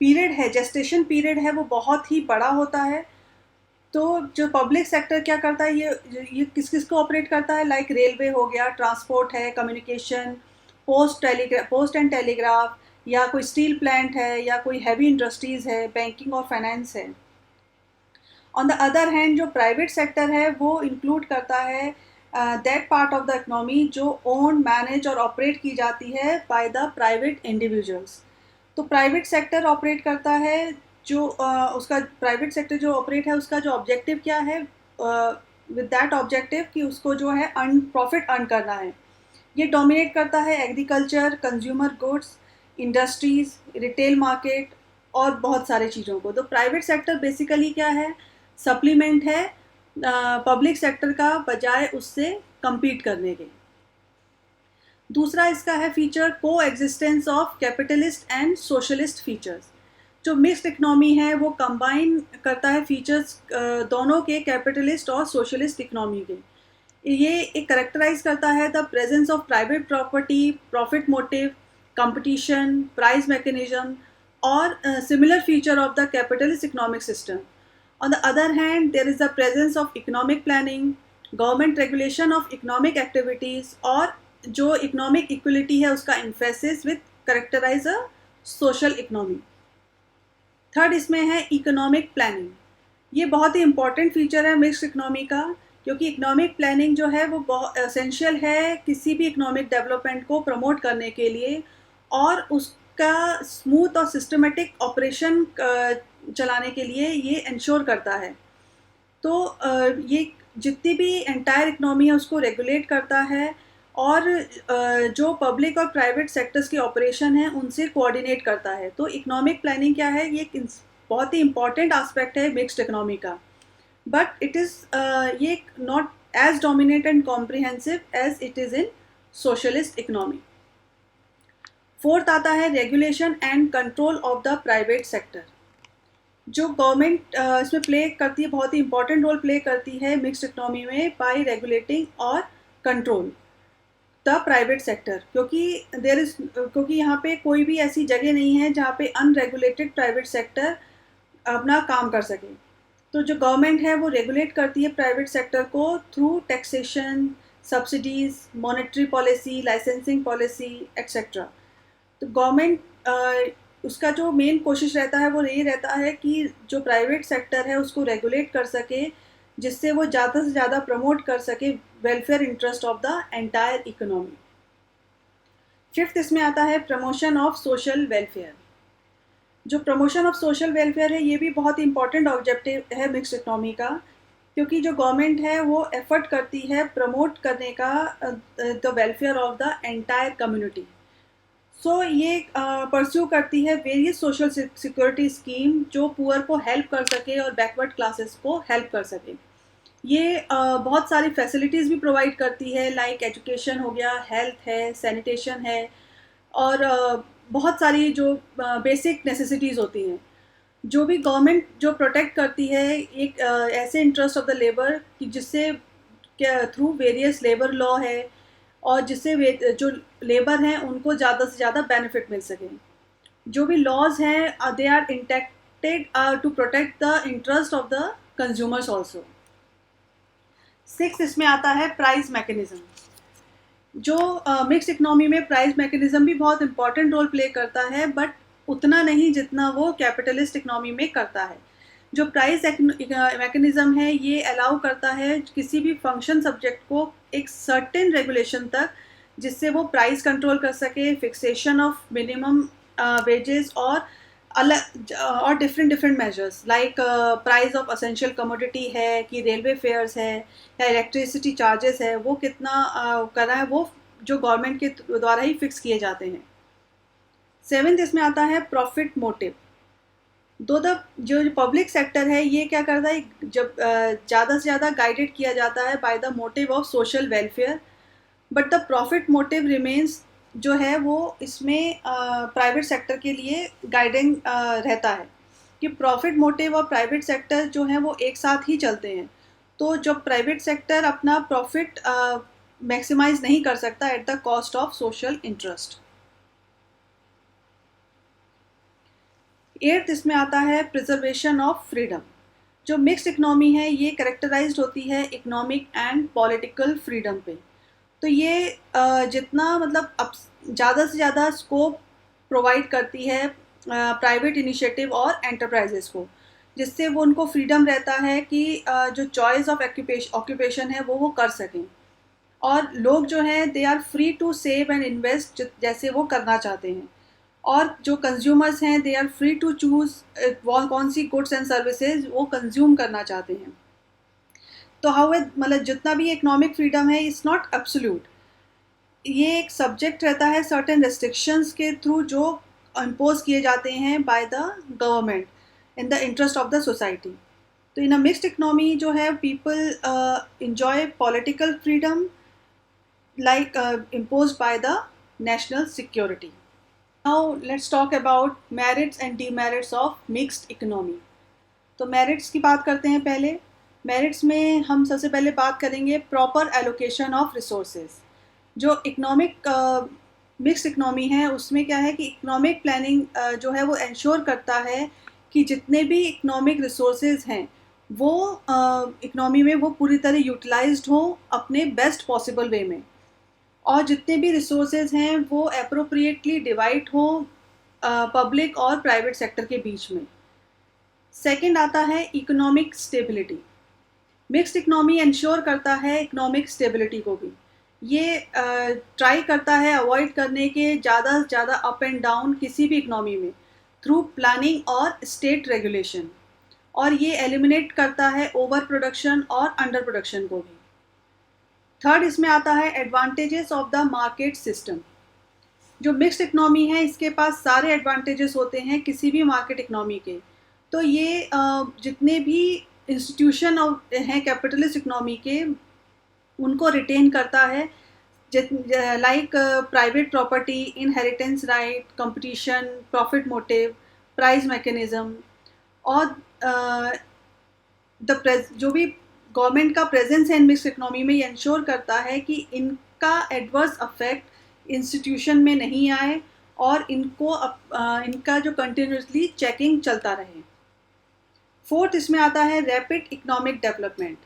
पीरियड है, जेस्टेशन पीरियड है, वो बहुत ही बड़ा होता है। तो जो पब्लिक सेक्टर क्या करता है, ये किस किस को ऑपरेट करता है, लाइक रेलवे हो गया, ट्रांसपोर्ट है, कम्युनिकेशन, पोस्ट एंड टेलीग्राफ, या कोई स्टील प्लांट है, या कोई हैवी इंडस्ट्रीज़ है, बैंकिंग और फाइनेंस है। ऑन द अदर हैंड जो प्राइवेट सेक्टर है वो इंक्लूड करता है that part of the economy जो ओन, मैनेज और ऑपरेट की जाती है बाय द प्राइवेट इंडिविजुअल्स। तो प्राइवेट सेक्टर ऑपरेट करता है जो उसका प्राइवेट सेक्टर जो ऑपरेट है उसका जो ऑब्जेक्टिव क्या है, विद दैट ऑब्जेक्टिव कि उसको जो है प्रॉफिट अर्न करना है। ये डोमिनेट करता है agriculture, consumer goods, industries, retail market और बहुत सारे चीज़ों को। तो प्राइवेट सेक्टर बेसिकली क्या है, सप्लीमेंट है पब्लिक सेक्टर का बजाय उससे compete करने के। दूसरा इसका है फीचर को existence of capitalist and socialist features. जो मिक्स्ड इकनॉमी है वो कंबाइन करता है फीचर्स दोनों के, कैपिटलिस्ट और सोशलिस्ट इकनॉमी के। ये एक करेक्टराइज करता है the presence of private property, profit motive, competition, price mechanism or a similar feature of the capitalist economic system. On the other hand, there is the presence of economic planning, government regulation of economic activities और जो economic equality है उसका emphasis with characterize a social economy. Third इसमें है economic planning. ये बहुत ही important feature है मिक्स्ड इकोनॉमी का, क्योंकि इकोनॉमिक प्लानिंग जो है वो बहुत एसेंशियल है किसी भी इकोनॉमिक डेवलपमेंट को प्रमोट करने के लिए, और उसका स्मूथ और सिस्टमेटिक ऑपरेशन चलाने के लिए ये इंश्योर करता है. तो ये जितनी भी एंटायर इकोनॉमी है उसको रेगुलेट करता है, और जो पब्लिक और प्राइवेट सेक्टर्स की ऑपरेशन है उनसे कोऑर्डिनेट करता है. तो इकोनॉमिक प्लानिंग क्या है, ये बहुत ही इंपॉर्टेंट एस्पेक्ट है मिक्स्ड इकोनॉमी का, बट इट इज़ ये not as dominate and comprehensive as it is in socialist economy. Fourth आता है regulation and control of the private sector. जो गवर्नमेंट इसमें प्ले करती है, बहुत ही इंपॉर्टेंट रोल प्ले करती है मिक्स्ड इकोनॉमी में बाय रेगुलेटिंग और कंट्रोल द प्राइवेट सेक्टर, क्योंकि यहाँ पे कोई भी ऐसी जगह नहीं है जहाँ पे अनरेगुलेटेड प्राइवेट सेक्टर अपना काम कर सके. तो जो गवर्नमेंट है वो रेगुलेट करती है प्राइवेट सेक्टर को through taxation, subsidies, monetary policy, licensing policy etcetera. तो गवर्नमेंट उसका जो मेन कोशिश रहता है वो ये रहता है कि जो प्राइवेट सेक्टर है उसको रेगुलेट कर सके, जिससे वो ज़्यादा से ज़्यादा प्रमोट कर सके welfare interest of the entire economy. Fifth इसमें आता है प्रमोशन ऑफ सोशल वेलफेयर. जो प्रमोशन ऑफ सोशल वेलफेयर है ये भी बहुत ही इंपॉर्टेंट ऑब्जेक्टिव है मिक्स्ड इकोनॉमी का, क्योंकि जो गवर्नमेंट है वो एफर्ट करती है प्रमोट करने का the welfare of the entire community. So ये परस्यू करती है वेरियस सोशल सिक्योरिटी स्कीम जो पुअर को हेल्प कर सके और बैकवर्ड क्लासेस को हेल्प कर सके. ये बहुत सारी फैसिलिटीज़ भी प्रोवाइड करती है, लाइक एजुकेशन हो गया, हेल्थ है, सैनिटेशन है, और बहुत सारी जो बेसिक नेसेसिटीज़ होती हैं. जो भी गवर्नमेंट जो प्रोटेक्ट करती है एक ऐसे इंटरेस्ट ऑफ द लेबर कि जिससे थ्रू वेरियस लेबर लॉ है, और जिससे जो लेबर हैं उनको ज़्यादा से ज़्यादा बेनिफिट मिल सके. जो भी लॉज हैं they are enacted to protect the interest of the consumers also. Six इसमें आता है प्राइस मैकेनिज़्म. जो मिक्स इकोनॉमी में प्राइस मैकेनिज़्म भी बहुत इंपॉर्टेंट रोल प्ले करता है, बट उतना नहीं जितना वो कैपिटलिस्ट इकोनॉमी में करता है. जो प्राइस मैकेनिज़्म है ये अलाउ करता है किसी भी फंक्शन सब्जेक्ट को एक सर्टेन रेगुलेशन तक, जिससे वो प्राइस कंट्रोल कर सके, फिक्सेशन ऑफ मिनिमम वेजेस और और different measures like price of essential commodity है कि रेलवे फेयर्स है या इलेक्ट्रिसिटी चार्जेस है, वो कितना करना है वो जो गवर्नमेंट के द्वारा ही फिक्स किए जाते हैं. सेवेंथ इसमें आता है प्रॉफिट मोटिव. जो पब्लिक सेक्टर है ये क्या करता है, जब ज़्यादा से ज़्यादा गाइडेड किया जाता है by the motive of social welfare, but the profit motive remains जो है वो इसमें प्राइवेट सेक्टर के लिए गाइडिंग रहता है कि प्रॉफिट मोटिव और प्राइवेट सेक्टर जो है वो एक साथ ही चलते हैं. तो जब प्राइवेट सेक्टर अपना प्रॉफिट मैक्सिमाइज नहीं कर सकता eight the cost of social interest. Eighth इसमें आता है प्रिजर्वेशन ऑफ फ्रीडम. जो मिक्स्ड इकोनॉमी है ये कैरेक्टराइज्ड होती है इकोनॉमिक एंड पॉलिटिकल फ्रीडम पे. तो ये जितना मतलब अब ज़्यादा से ज़्यादा स्कोप प्रोवाइड करती है प्राइवेट इनिशिएटिव और एंटरप्राइजेस को, जिससे वो उनको फ्रीडम रहता है कि जो चॉइस ऑफ ऑक्यूपेशन है वो कर सकें, और लोग जो हैं they are free to save and invest जैसे वो करना चाहते हैं, और जो कंज्यूमर्स हैं they are free to choose कौन सी गुड्स एंड सर्विसेज वो कंज्यूम करना चाहते हैं. तो मतलब जितना भी इकोनॉमिक फ्रीडम है इट्स नॉट एब्सोल्यूट. ये एक सब्जेक्ट रहता है सर्टेन रेस्ट्रिक्शंस के थ्रू जो इम्पोज किए जाते हैं by the government in the interest of the society. तो इन अ मिक्स्ड इकोनॉमी जो है people enjoy political freedom like impose by the national security. Now let's talk about merits and demerits of mixed economy. तो merits की बात करते हैं पहले. Merits में हम सबसे पहले बात करेंगे प्रॉपर एलोकेशन ऑफ रिसोर्सेज. जो इकोनॉमिक मिक्स्ड इकनॉमी है उसमें क्या है कि इकोनॉमिक प्लानिंग जो है वो इंश्योर करता है कि जितने भी इकोनॉमिक रिसोर्सेज हैं वो इकनॉमी में वो पूरी तरह यूटिलाइज्ड हो अपने बेस्ट पॉसिबल वे में, और जितने भी रिसोर्सेज हैं वो अप्रोप्रिएटली डिवाइड हो पब्लिक और प्राइवेट सेक्टर के बीच में। सेकंड आता है economic stability. Mixed economy ensure करता है इकोनॉमिक स्टेबिलिटी को भी। ये ट्राई करता है अवॉइड करने के ज़्यादा से ज़्यादा अप एंड डाउन किसी भी इकनॉमी में थ्रू प्लानिंग और स्टेट रेगुलेशन, और ये एलिमिनेट करता है ओवर प्रोडक्शन और अंडर प्रोडक्शन को भी। थर्ड इसमें आता है advantages of the market system. जो मिक्स्ड इकनॉमी है इसके पास सारे एडवांटेजेस होते हैं किसी भी मार्केट इकनॉमी के। तो ये जितने भी इंस्टीट्यूशन हैं कैपिटलिस्ट इकनॉमी के उनको रिटेन करता है, like private property, inheritance right, competition, profit motive, price mechanism, और जो भी गवर्नमेंट का प्रेजेंस है इन मिक्स इकनॉमी में ये इंश्योर करता है कि इनका एडवर्स अफेक्ट इंस्टीट्यूशन में नहीं आए और इनका जो कंटिन्यूसली चेकिंग चलता रहे। फोर्थ इसमें आता है रैपिड इकोनॉमिक डेवलपमेंट।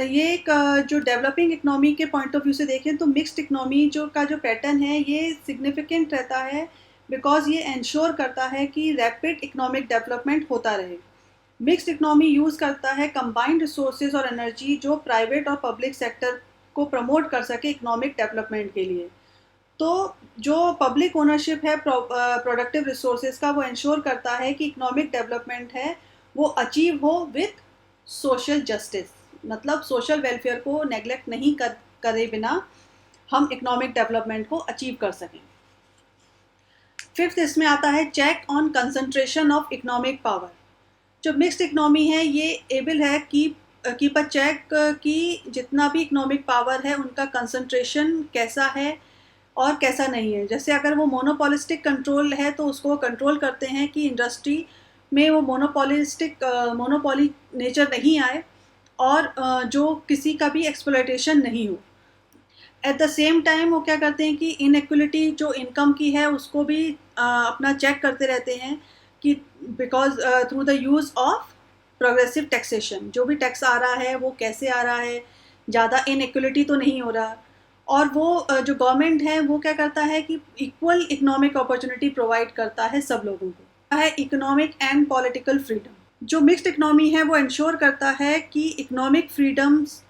ये एक जो डेवलपिंग इकनॉमी के पॉइंट ऑफ व्यू से देखें तो मिक्स्ड इकनॉमी जो पैटर्न है ये सिग्निफिकेंट रहता है बिकॉज ये इंश्योर करता है कि रैपिड इकोनॉमिक डेवलपमेंट होता रहे। मिक्स्ड इकनॉमी यूज़ करता है कंबाइंड रिसोर्सेज और एनर्जी जो प्राइवेट और पब्लिक सेक्टर को प्रमोट कर सके इकोनॉमिक डेवलपमेंट के लिए। तो जो पब्लिक ओनरशिप है प्रोडक्टिव रिसोर्सेज का वो इंश्योर करता है कि इकोनॉमिक डेवलपमेंट है वो अचीव हो विथ सोशल जस्टिस, मतलब सोशल वेलफेयर को नेग्लेक्ट नहीं करे बिना हम इकोनॉमिक डेवलपमेंट को अचीव कर सकें। फिफ्थ इसमें आता है check on concentration of economic power. जो मिक्स्ड इकनॉमी है ये एबल है कीप अ चेक कि जितना भी इकोनॉमिक पावर है उनका कंसंट्रेशन कैसा है और कैसा नहीं है। जैसे अगर वो मोनोपोलिस्टिक कंट्रोल है तो उसको कंट्रोल करते हैं कि इंडस्ट्री में वो मोनोपोली नेचर नहीं आए और जो किसी का भी एक्सप्लॉयटेशन नहीं हो। एट द सेम टाइम वो क्या करते हैं कि इनइक्वलिटी जो इनकम की है उसको भी अपना चेक करते रहते हैं कि because through the use of progressive taxation जो भी टैक्स आ रहा है वो कैसे आ रहा है, ज़्यादा इनइक्वलिटी तो नहीं हो रहा। और वो जो गवर्नमेंट है वो क्या करता है कि इक्वल इकोनॉमिक अपॉर्चुनिटी प्रोवाइड करता है सब लोगों को। है इकोनॉमिक एंड पॉलिटिकल फ्रीडम। जो मिक्स्ड इकनॉमी है वो इंश्योर करता है कि इकोनॉमिक फ्रीडम्स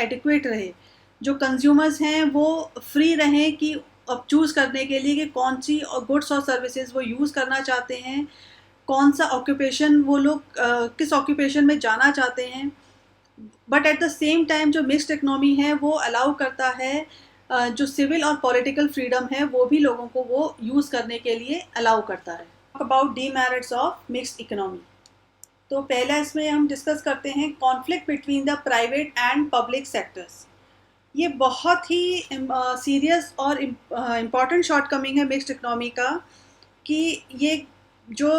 एडिक्वेट रहे, जो कंज्यूमर्स हैं वो फ्री रहें कि अब चूज़ करने के लिए कि कौन सी गुड्स और सर्विसेज वो यूज़ करना चाहते हैं, कौन सा ऑक्यूपेशन वो लोग किस ऑक्यूपेशन में जाना चाहते हैं। But at the same time जो मिक्स्ड इकनॉमी है वो अलाउ करता है जो सिविल और पॉलिटिकल फ्रीडम है वो भी लोगों को वो यूज़ करने के लिए अलाउ करता है। About demerits of mixed economy. तो पहला इसमें हम डिस्कस करते हैं conflict between the private and public sectors. ये बहुत ही सीरियस और इम्पॉर्टेंट शॉर्टकमिंग है मिक्स्ड इकनॉमी का कि ये जो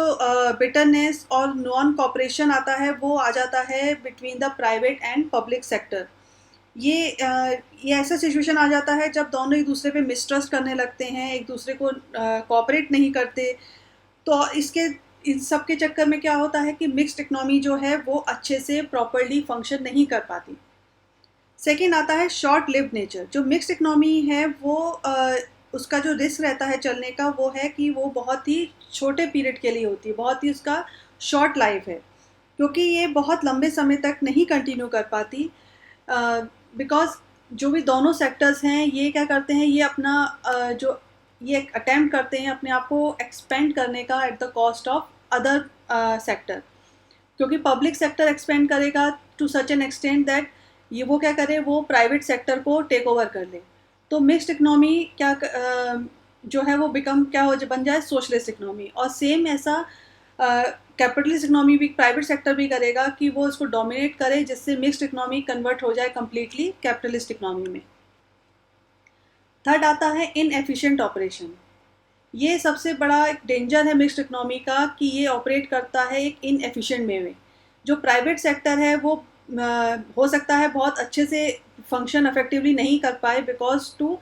बिटरनेस और नॉन कॉपरेशन आता है वो आ जाता है between the private and public sector. ये ऐसा सिचुएशन आ जाता है जब दोनों एक दूसरे पे मिसट्रस्ट करने लगते हैं, एक दूसरे को कॉपरेट नहीं करते। तो इन सब के चक्कर में क्या होता है कि मिक्स्ड इकनॉमी जो है वो अच्छे से प्रॉपरली फंक्शन नहीं कर पाती। सेकेंड आता है शॉर्ट लिव्ड नेचर। जो मिक्स्ड इकनॉमी है वो उसका जो रिस्क रहता है चलने का वो है कि वो बहुत ही छोटे पीरियड के लिए होती है, बहुत ही उसका शॉर्ट लाइफ है, क्योंकि ये बहुत लंबे समय तक नहीं कंटिन्यू कर पाती। बिकॉज जो भी दोनों सेक्टर्स हैं ये क्या करते हैं, ये अपना जो ये अटेम्प्ट करते हैं अपने आप को एक्सपेंड करने का at the cost of other sector, क्योंकि पब्लिक सेक्टर एक्सपेंड करेगा to such an extent that ये वो क्या करे, वो प्राइवेट सेक्टर को टेक ओवर कर ले। तो मिक्स्ड इकनॉमी क्या जो है वो बन जाए सोशलिस्ट इकनॉमी। और सेम ऐसा कैपिटलिस्ट इकनॉमी भी प्राइवेट सेक्टर भी करेगा कि वो इसको डोमिनेट करे, जिससे मिक्स्ड इकनॉमी कन्वर्ट हो जाए कम्प्लीटली कैपिटलिस्ट इकनॉमी में। थर्ड आता है इनएफिशिएंट ऑपरेशन। ये सबसे बड़ा एक डेंजर है मिक्स्ड इकनॉमी का कि ये ऑपरेट करता है एक इनएफिशिएंट वे में। जो प्राइवेट सेक्टर है वो हो सकता है बहुत अच्छे से फंक्शन इफेक्टिवली नहीं कर पाए बिकॉज टू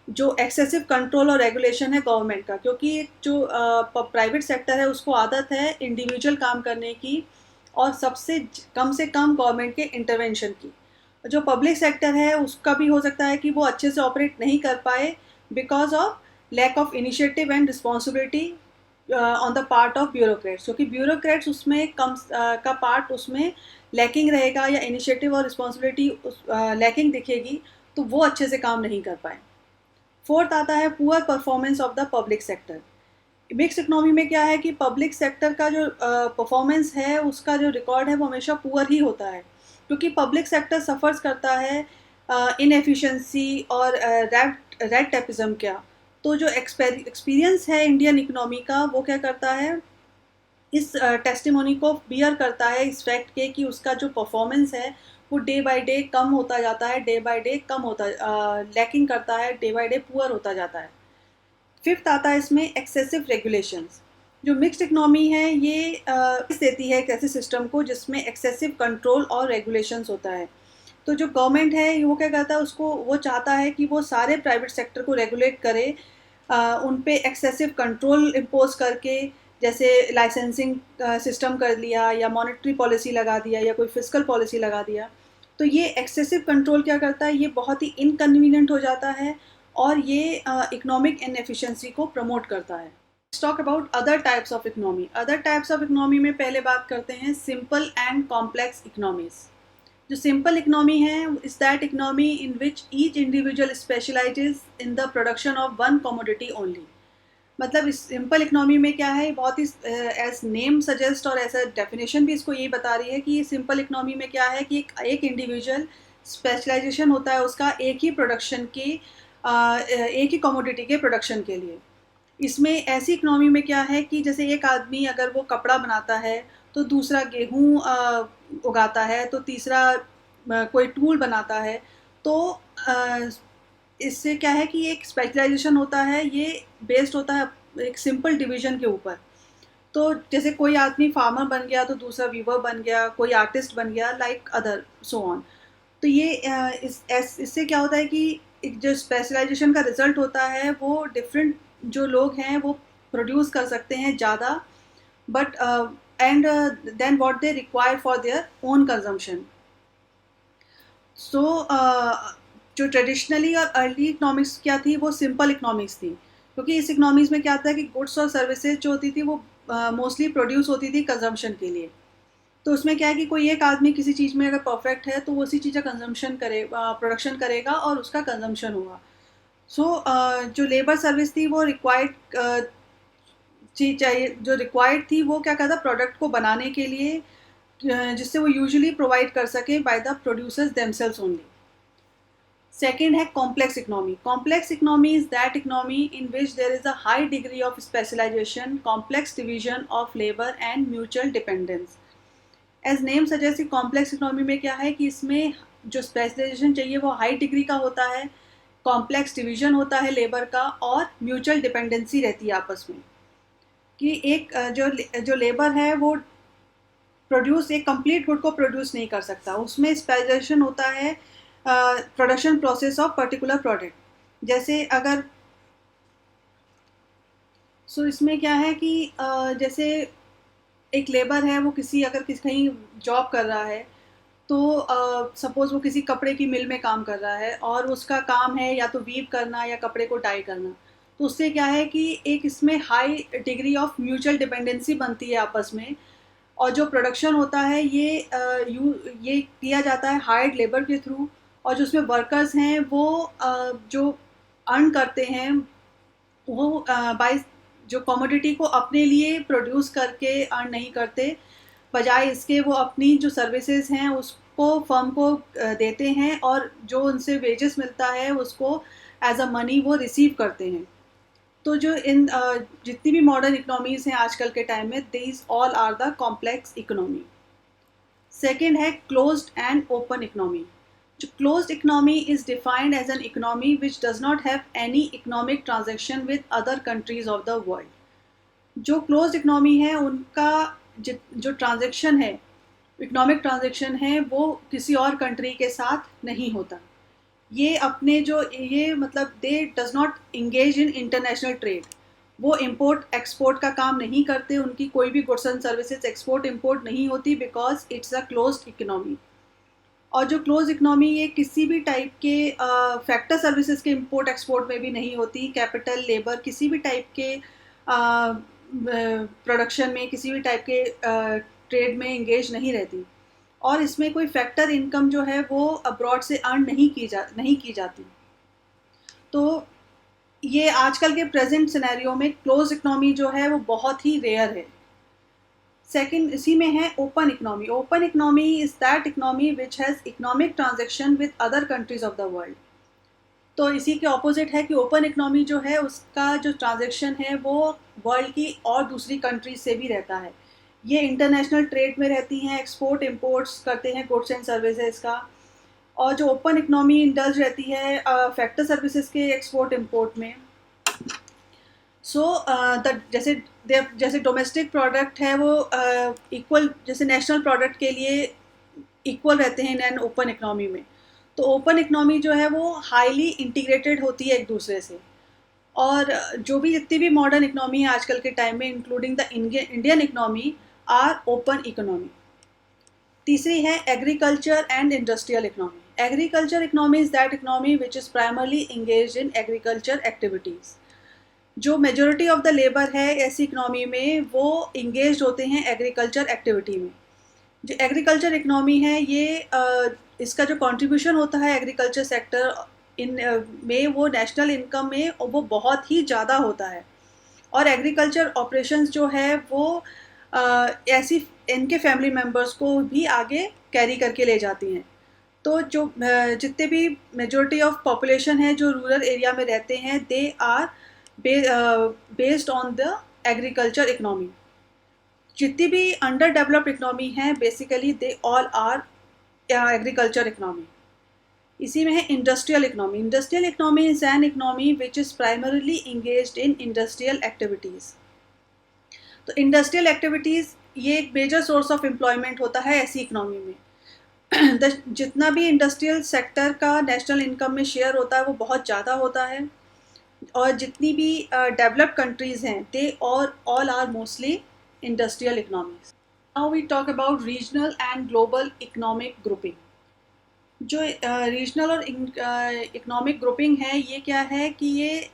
जो एक्सेसिव कंट्रोल और रेगुलेशन है गवर्नमेंट का, क्योंकि एक जो प्राइवेट सेक्टर है उसको आदत है इंडिविजुअल काम करने की और कम से कम गवर्नमेंट के इंटरवेंशन की। जो पब्लिक सेक्टर है उसका भी हो सकता है कि वो अच्छे से ऑपरेट नहीं कर पाए because of lack of initiative and responsibility on the part of bureaucrats, क्योंकि ब्यूरोक्रेट्स उसमें का पार्ट उसमें लैकिंग रहेगा या इनिशिएटिव और रिस्पॉन्सिबिलिटी लैकिंग दिखेगी, तो वो अच्छे से काम नहीं कर पाए। फोर्थ आता है poor performance of the public sector. Mix economy में क्या है कि पब्लिक सेक्टर का जो परफॉर्मेंस है उसका जो रिकॉर्ड है वो हमेशा पुअर ही होता है, क्योंकि पब्लिक सेक्टर सफ़र्स करता है इनएफिशिएंसी और रेड टेपिज्म क्या। तो जो एक्सपीरियंस है इंडियन इकोनॉमी का वो क्या करता है, इस टेस्टिमोनी को बियर करता है इस फैक्ट के कि उसका जो परफॉर्मेंस है वो डे बाय डे कम होता जाता है, डे बाय डे कम होता लैकिंग करता है, डे बाय डे पुअर होता जाता है। फिफ्थ आता है इसमें एक्सेसिव रेगुलेशंस। जो मिक्स्ड इकोनॉमी है ये देती है एक ऐसे सिस्टम को जिसमें एक्सेसिव कंट्रोल और रेगुलेशंस होता है। तो जो गवर्नमेंट है वो क्या करता है, उसको वो चाहता है कि वो सारे प्राइवेट सेक्टर को रेगुलेट करे, उन पे एक्सेसिव कंट्रोल इम्पोज करके, जैसे लाइसेंसिंग सिस्टम कर लिया या मॉनेटरी पॉलिसी लगा दिया या कोई फिजिकल पॉलिसी लगा दिया। तो ये एक्सेसिव कंट्रोल क्या करता है, ये बहुत ही इनकन्वीनियंट हो जाता है और ये इकोनॉमिक इनएफिशिएंसी को प्रमोट करता है। Let's talk about other types of economy. Other types of economy में पहले बात करते हैं सिंपल एंड कॉम्प्लेक्स इकोनॉमीज। जो सिंपल इकोनॉमी है is that economy in which each individual specialises in the production of one commodity only. मतलब इस simple economy में क्या है, बहुत ही एज नेम सजेस्ट और ऐसा डेफिनेशन भी इसको यही बता रही है कि सिंपल इकोनॉमी में क्या है कि एक इंडिविजुअल स्पेशलाइजेशन होता है उसका एक ही प्रोडक्शन के एक ही कमोडिटी के प्रोडक्शन के लिए। इसमें ऐसी इकोनॉमी में क्या है कि जैसे एक आदमी अगर वो कपड़ा बनाता है तो दूसरा गेहूँ उगाता है, तो तीसरा कोई टूल बनाता है, तो इससे क्या है कि एक स्पेशलाइजेशन होता है, ये बेस्ड होता है एक सिंपल डिवीजन के ऊपर। तो जैसे कोई आदमी फार्मर बन गया तो दूसरा वीवर बन गया, कोई आर्टिस्ट बन गया, लाइक अदर सो ऑन। तो ये इससे क्या होता है कि जो स्पेशलाइजेशन का रिजल्ट होता है वो डिफरेंट जो लोग हैं वो प्रोड्यूस कर सकते हैं ज़्यादा, but and then what they require for their own consumption. So जो ट्रेडिशनली और अर्ली इकोनॉमिक्स क्या थी वो सिंपल इकोनॉमिक्स थी, क्योंकि इस इकोनॉमिक्स में क्या आता है कि गुड्स और सर्विसेज जो होती थी वो मोस्टली प्रोड्यूस होती थी कंजम्पशन के लिए। तो उसमें क्या है कि कोई एक आदमी किसी चीज़ में अगर परफेक्ट है तो वो उसी चीज़ का कंजम्पशन प्रोडक्शन करेगा और उसका कंजम्पशन होगा। सो जो लेबर सर्विस थी वो रिक्वायर्ड चीज चाहिए, जो रिक्वायर्ड थी वो क्या करता प्रोडक्ट को बनाने के लिए, जिससे वो यूजुअली प्रोवाइड कर सके by the producers themselves only. Second है complex economy. Complex economy is that economy in which there is a high degree of specialisation, complex division of labour and mutual dependence. As name suggest, complex economy में क्या है कि इसमें जो specialisation चाहिए वो high degree का होता है, कॉम्प्लेक्स डिवीजन होता है लेबर का, और म्यूचुअल डिपेंडेंसी रहती है आपस में, कि एक जो लेबर है वो प्रोड्यूस एक कंप्लीट गुड को प्रोड्यूस नहीं कर सकता, उसमें स्पेशलाइजेशन होता है production process of particular product. जैसे अगर इसमें क्या है कि जैसे एक लेबर है वो अगर कहीं जॉब कर रहा है, तो सपोज़ वो किसी कपड़े की मिल में काम कर रहा है और उसका काम है या तो वीव करना या कपड़े को डाई करना। तो उससे क्या है कि एक इसमें high degree of mutual dependency बनती है आपस में, और जो प्रोडक्शन होता है ये किया जाता है हायर्ड लेबर के थ्रू, और जो उसमें वर्कर्स हैं वो जो अर्न करते हैं वो बाय जो कमोडिटी को अपने लिए प्रोड्यूस करके अर्न नहीं करते, बजाय इसके वो अपनी जो सर्विसेज हैं उसको फर्म को देते हैं, और जो उनसे वेजेस मिलता है उसको एज अ मनी वो रिसीव करते हैं। तो जो जितनी भी मॉडर्न इकोनॉमीज़ हैं आजकल के टाइम में, these all are the complex economy. Second है क्लोज्ड एंड ओपन इकोनॉमी। जो closed economy is defined as an economy which does not have any economic transaction with other countries of the world. जो closed economy है उनका जो transaction है, economic transaction है, वो किसी और कंट्री के साथ नहीं होता। ये अपने जो ये मतलब दे does not engage in international trade, वो इंपोर्ट एक्सपोर्ट का काम नहीं करते, उनकी कोई भी goods and services export import नहीं होती, because it's a closed economy. और जो क्लोज इकोनॉमी ये किसी भी टाइप के फैक्टर सर्विसेज के इंपोर्ट एक्सपोर्ट में भी नहीं होती, कैपिटल लेबर किसी भी टाइप के प्रोडक्शन में किसी भी टाइप के ट्रेड में इंगेज नहीं रहती, और इसमें कोई फैक्टर इनकम जो है वो अब्रॉड से अर्न नहीं की जाती। तो ये आजकल के प्रेजेंट सिनेरियो में क्लोज इकोनॉमी जो है वो बहुत ही रेयर है। सेकंड इसी में है open economy. Open economy is that economy which has economic transaction with other countries of the world. तो इसी के ऑपोजिट है कि ओपन इकोनॉमी जो है उसका जो ट्रांजेक्शन है वो वर्ल्ड की और दूसरी कंट्रीज से भी रहता है। ये इंटरनेशनल ट्रेड में रहती हैं, एक्सपोर्ट इंपोर्ट्स करते हैं गुड्स एंड सर्विसेज का। और जो ओपन इकोनॉमी इंडल्ज रहती है फैक्टर सर्विसेज के एक्सपोर्ट इंपोर्ट में। सो जैसे डोमेस्टिक प्रोडक्ट है वो इक्वल जैसे नेशनल प्रोडक्ट के लिए इक्वल रहते हैं इन ओपन इकोनॉमी में। तो ओपन इकोनॉमी जो है वो हाईली इंटीग्रेटेड होती है एक दूसरे से। और जो भी जितनी भी मॉडर्न इकोनॉमी है आजकल के टाइम में, including the Indian economy, are open economy. तीसरी है agriculture and industrial economy. Agriculture economy is that economy which is primarily engage in agriculture activities. जो मेजॉरिटी ऑफ द लेबर है ऐसी इकनॉमी में वो इंगेज होते हैं एग्रीकल्चर एक्टिविटी में। जो एग्रीकल्चर इकनॉमी है ये इसका जो कंट्रीब्यूशन होता है एग्रीकल्चर सेक्टर में वो नेशनल इनकम में वो बहुत ही ज़्यादा होता है। और एग्रीकल्चर ऑपरेशंस जो है वो ऐसी इनके फैमिली मेम्बर्स को भी आगे कैरी करके ले जाती हैं। तो जो जितने भी मेजॉरिटी ऑफ पॉपुलेशन है जो रूरल एरिया में रहते हैं, they are based on the agriculture economy. जितनी भी अंडर डेवलप्ड इकनॉमी है basically they all are agriculture economy. इसी में है industrial economy. Industrial economy is an economy which is primarily engaged in industrial activities. तो इंडस्ट्रियल एक्टिविटीज़ ये एक major source of employment होता है ऐसी इकनॉमी में। जितना भी इंडस्ट्रियल सेक्टर का नेशनल इनकम में शेयर होता है वो बहुत ज़्यादा होता है। और जितनी भी डेवलप्ड कंट्रीज़ हैं they all are mostly industrial economies. Now we talk about regional and global economic grouping. जो रीजनल और इकोनॉमिक ग्रुपिंग है ये क्या है कि ये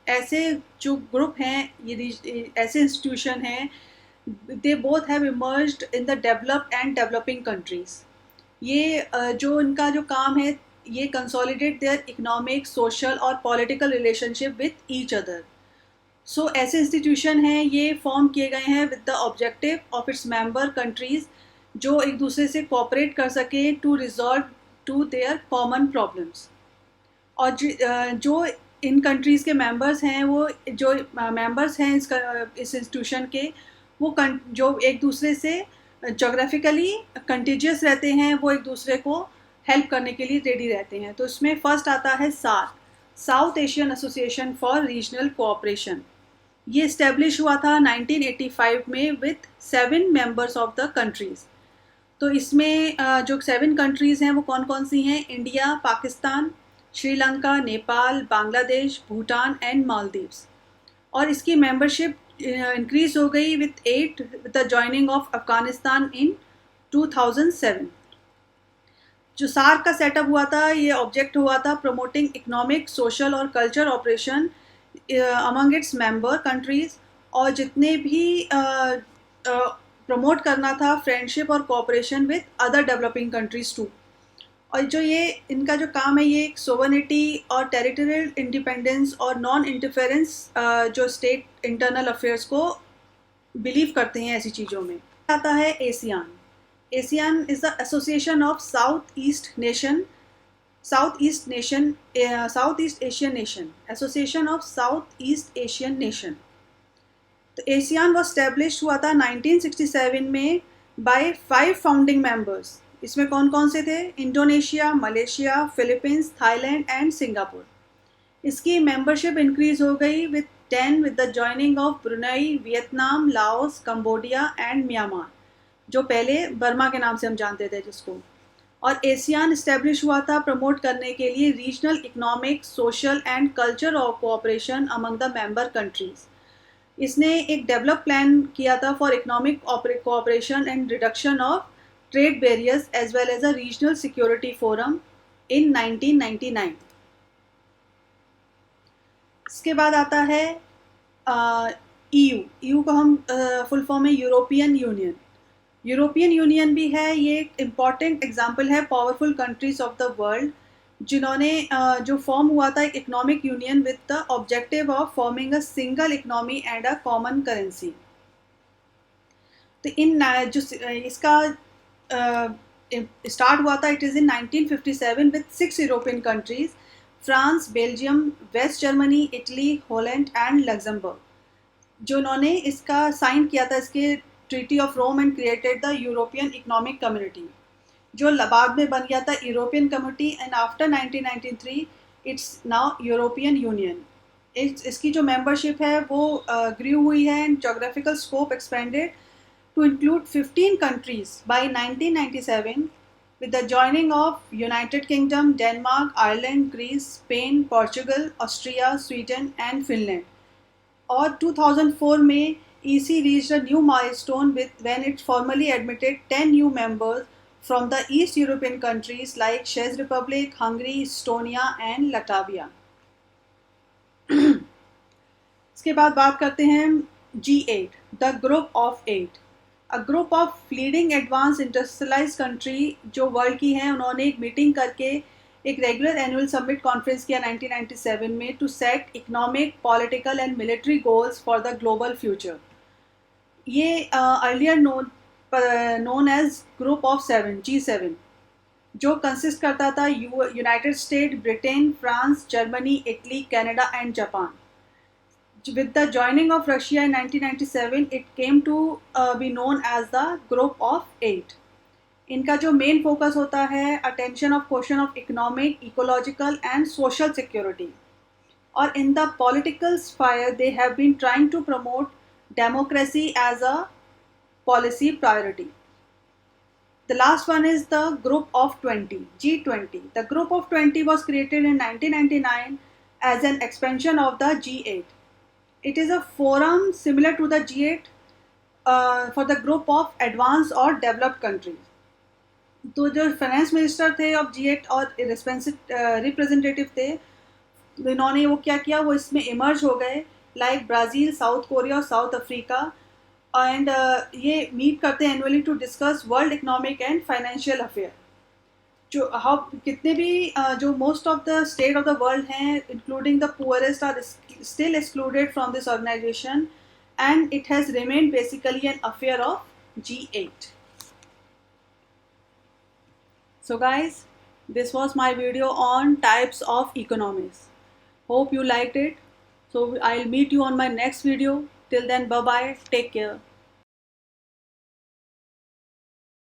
ऐसे जो ग्रुप हैं, ये ऐसे इंस्टीट्यूशन हैं, they both have emerged in the developed and developing countries. ये जो इनका जो काम है ये कंसोलिडेट देयर इकोनॉमिक, सोशल और political relationship with each other. So ऐसे इंस्टीट्यूशन हैं ये फॉर्म किए गए हैं with the objective of its member countries जो एक दूसरे से कोऑपरेट कर सके to resolve to their common problems. और जो इन कंट्रीज़ के मेंबर्स हैं वो जो मेंबर्स हैं इस इंस्टीट्यूशन के वो जो एक दूसरे से जोग्राफिकली कंटिजियस रहते हैं, वो एक दूसरे को हेल्प करने के लिए रेडी रहते हैं। तो इसमें फर्स्ट आता है SAARC, South Asian Association for Regional Cooperation. ये इस्टेब्लिश हुआ था 1985 में with 7 members of the countries. तो इसमें जो 7 कंट्रीज़ हैं वो कौन कौन सी हैं? India, Pakistan, Sri Lanka, Nepal, Bangladesh, Bhutan and Maldives. और इसकी मेंबरशिप इंक्रीज़ हो गई with 8 with the joining of Afghanistan in 2007। जो सार्क का सेटअप हुआ था ये ऑब्जेक्ट हुआ था प्रमोटिंग इकोनॉमिक, सोशल और culture operation among its member countries, और जितने भी प्रमोट करना था फ्रेंडशिप और cooperation with other developing countries too. और जो ये इनका जो काम है ये सोवरेनिटी और टेरिटोरियल इंडिपेंडेंस और नॉन इंटरफेरेंस जो स्टेट इंटरनल अफेयर्स को बिलीव करते हैं ऐसी चीज़ों में। आता है ASEAN. ASEAN is the association of Southeast Asian nation, association of Southeast Asian nation। तो ASEAN was established हुआ था 1967 में by 5 founding members। इसमें कौन कौन से थे? Indonesia, Malaysia, Philippines, Thailand and Singapore. इसकी मेंबरशिप इंक्रीज हो गई with 10 with the joining of Brunei, Vietnam, Laos, Cambodia and Myanmar, जो पहले बर्मा के नाम से हम जानते थे जिसको। और एशियान इस्टेब्लिश हुआ था प्रमोट करने के लिए regional economic, social and culture of cooperation among the member countries. इसने एक डेवलप प्लान किया था for economic cooperation and reduction of trade barriers as well as a regional security forum in 1999। इसके बाद आता है EU को हम फुल फॉर्म है यूरोपियन यूनियन। यूरोपियन यूनियन भी है, ये एक इम्पॉर्टेंट एग्जाम्पल है powerful countries of the world जिन्होंने जो फॉर्म हुआ था economic union with the objective of forming a single economy and a common currency. तो इन जो इसका स्टार्ट हुआ था, it is in 1957 with 6 European countries, France, Belgium, West Germany, Italy, Holland and Luxembourg, जो उन्होंने इसका साइन किया था, इसके treaty of Rome and created the European Economic Community, जो बाद में बन गया था European Community and after 1993 it's now European Union. इसकी जो मेंबरशिप है वो ग्रू हुई है and geographical scope expanded to include 15 countries by 1997 with the joining of United Kingdom, Denmark, Ireland, Greece, Spain, Portugal, Austria, Sweden and Finland. और 2004 में EC reached a new milestone with when it formally admitted 10 new members from the East European countries like Czech Republic, Hungary, Estonia and Latvia. इसके बाद बात करते हैं G8, the Group of 8. A group of leading advance industrialise country जो world की हैं, उन्होंने एक मीटिंग करके एक रेगुलर एनुअल समिट कॉन्फ्रेंस किया 1997 में to set economic, political and military goals for the global future. ये earlier known as group of 7, G7, जो कंसिस्ट करता था United State, Britain, France, Germany, Italy, Canada and Japan. With the joining of Russia in 1997, it came to be known as the Group of 8. इनका जो main focus होता है attention of question of economic, ecological and social security, और in the political sphere they have been trying to promote democracy as a policy priority. The last one is the Group of 20, G20. The Group of 20 was created in 1999 as an expansion of the G8. It is a forum similar to the G8 for the group of advanced or developed countries. तो जो finance minister थे of G8 और representative थे, इन्होंने वो क्या किया, वो इसमें इमर्ज हो गए, लाइक ब्राज़ील, साउथ कोरिया और साउथ अफ्रीका, एंड ये मीट करते हैं annually to discuss world economic and financial affair. जो कितने भी जो most of the state of the world हैं including the poorest are still excluded from this organization, and it has remained basically an affair of G8. So guys, this was my video on types of economies. Hope you liked it. So I'll meet you on my next video. Till then, bye bye, take care.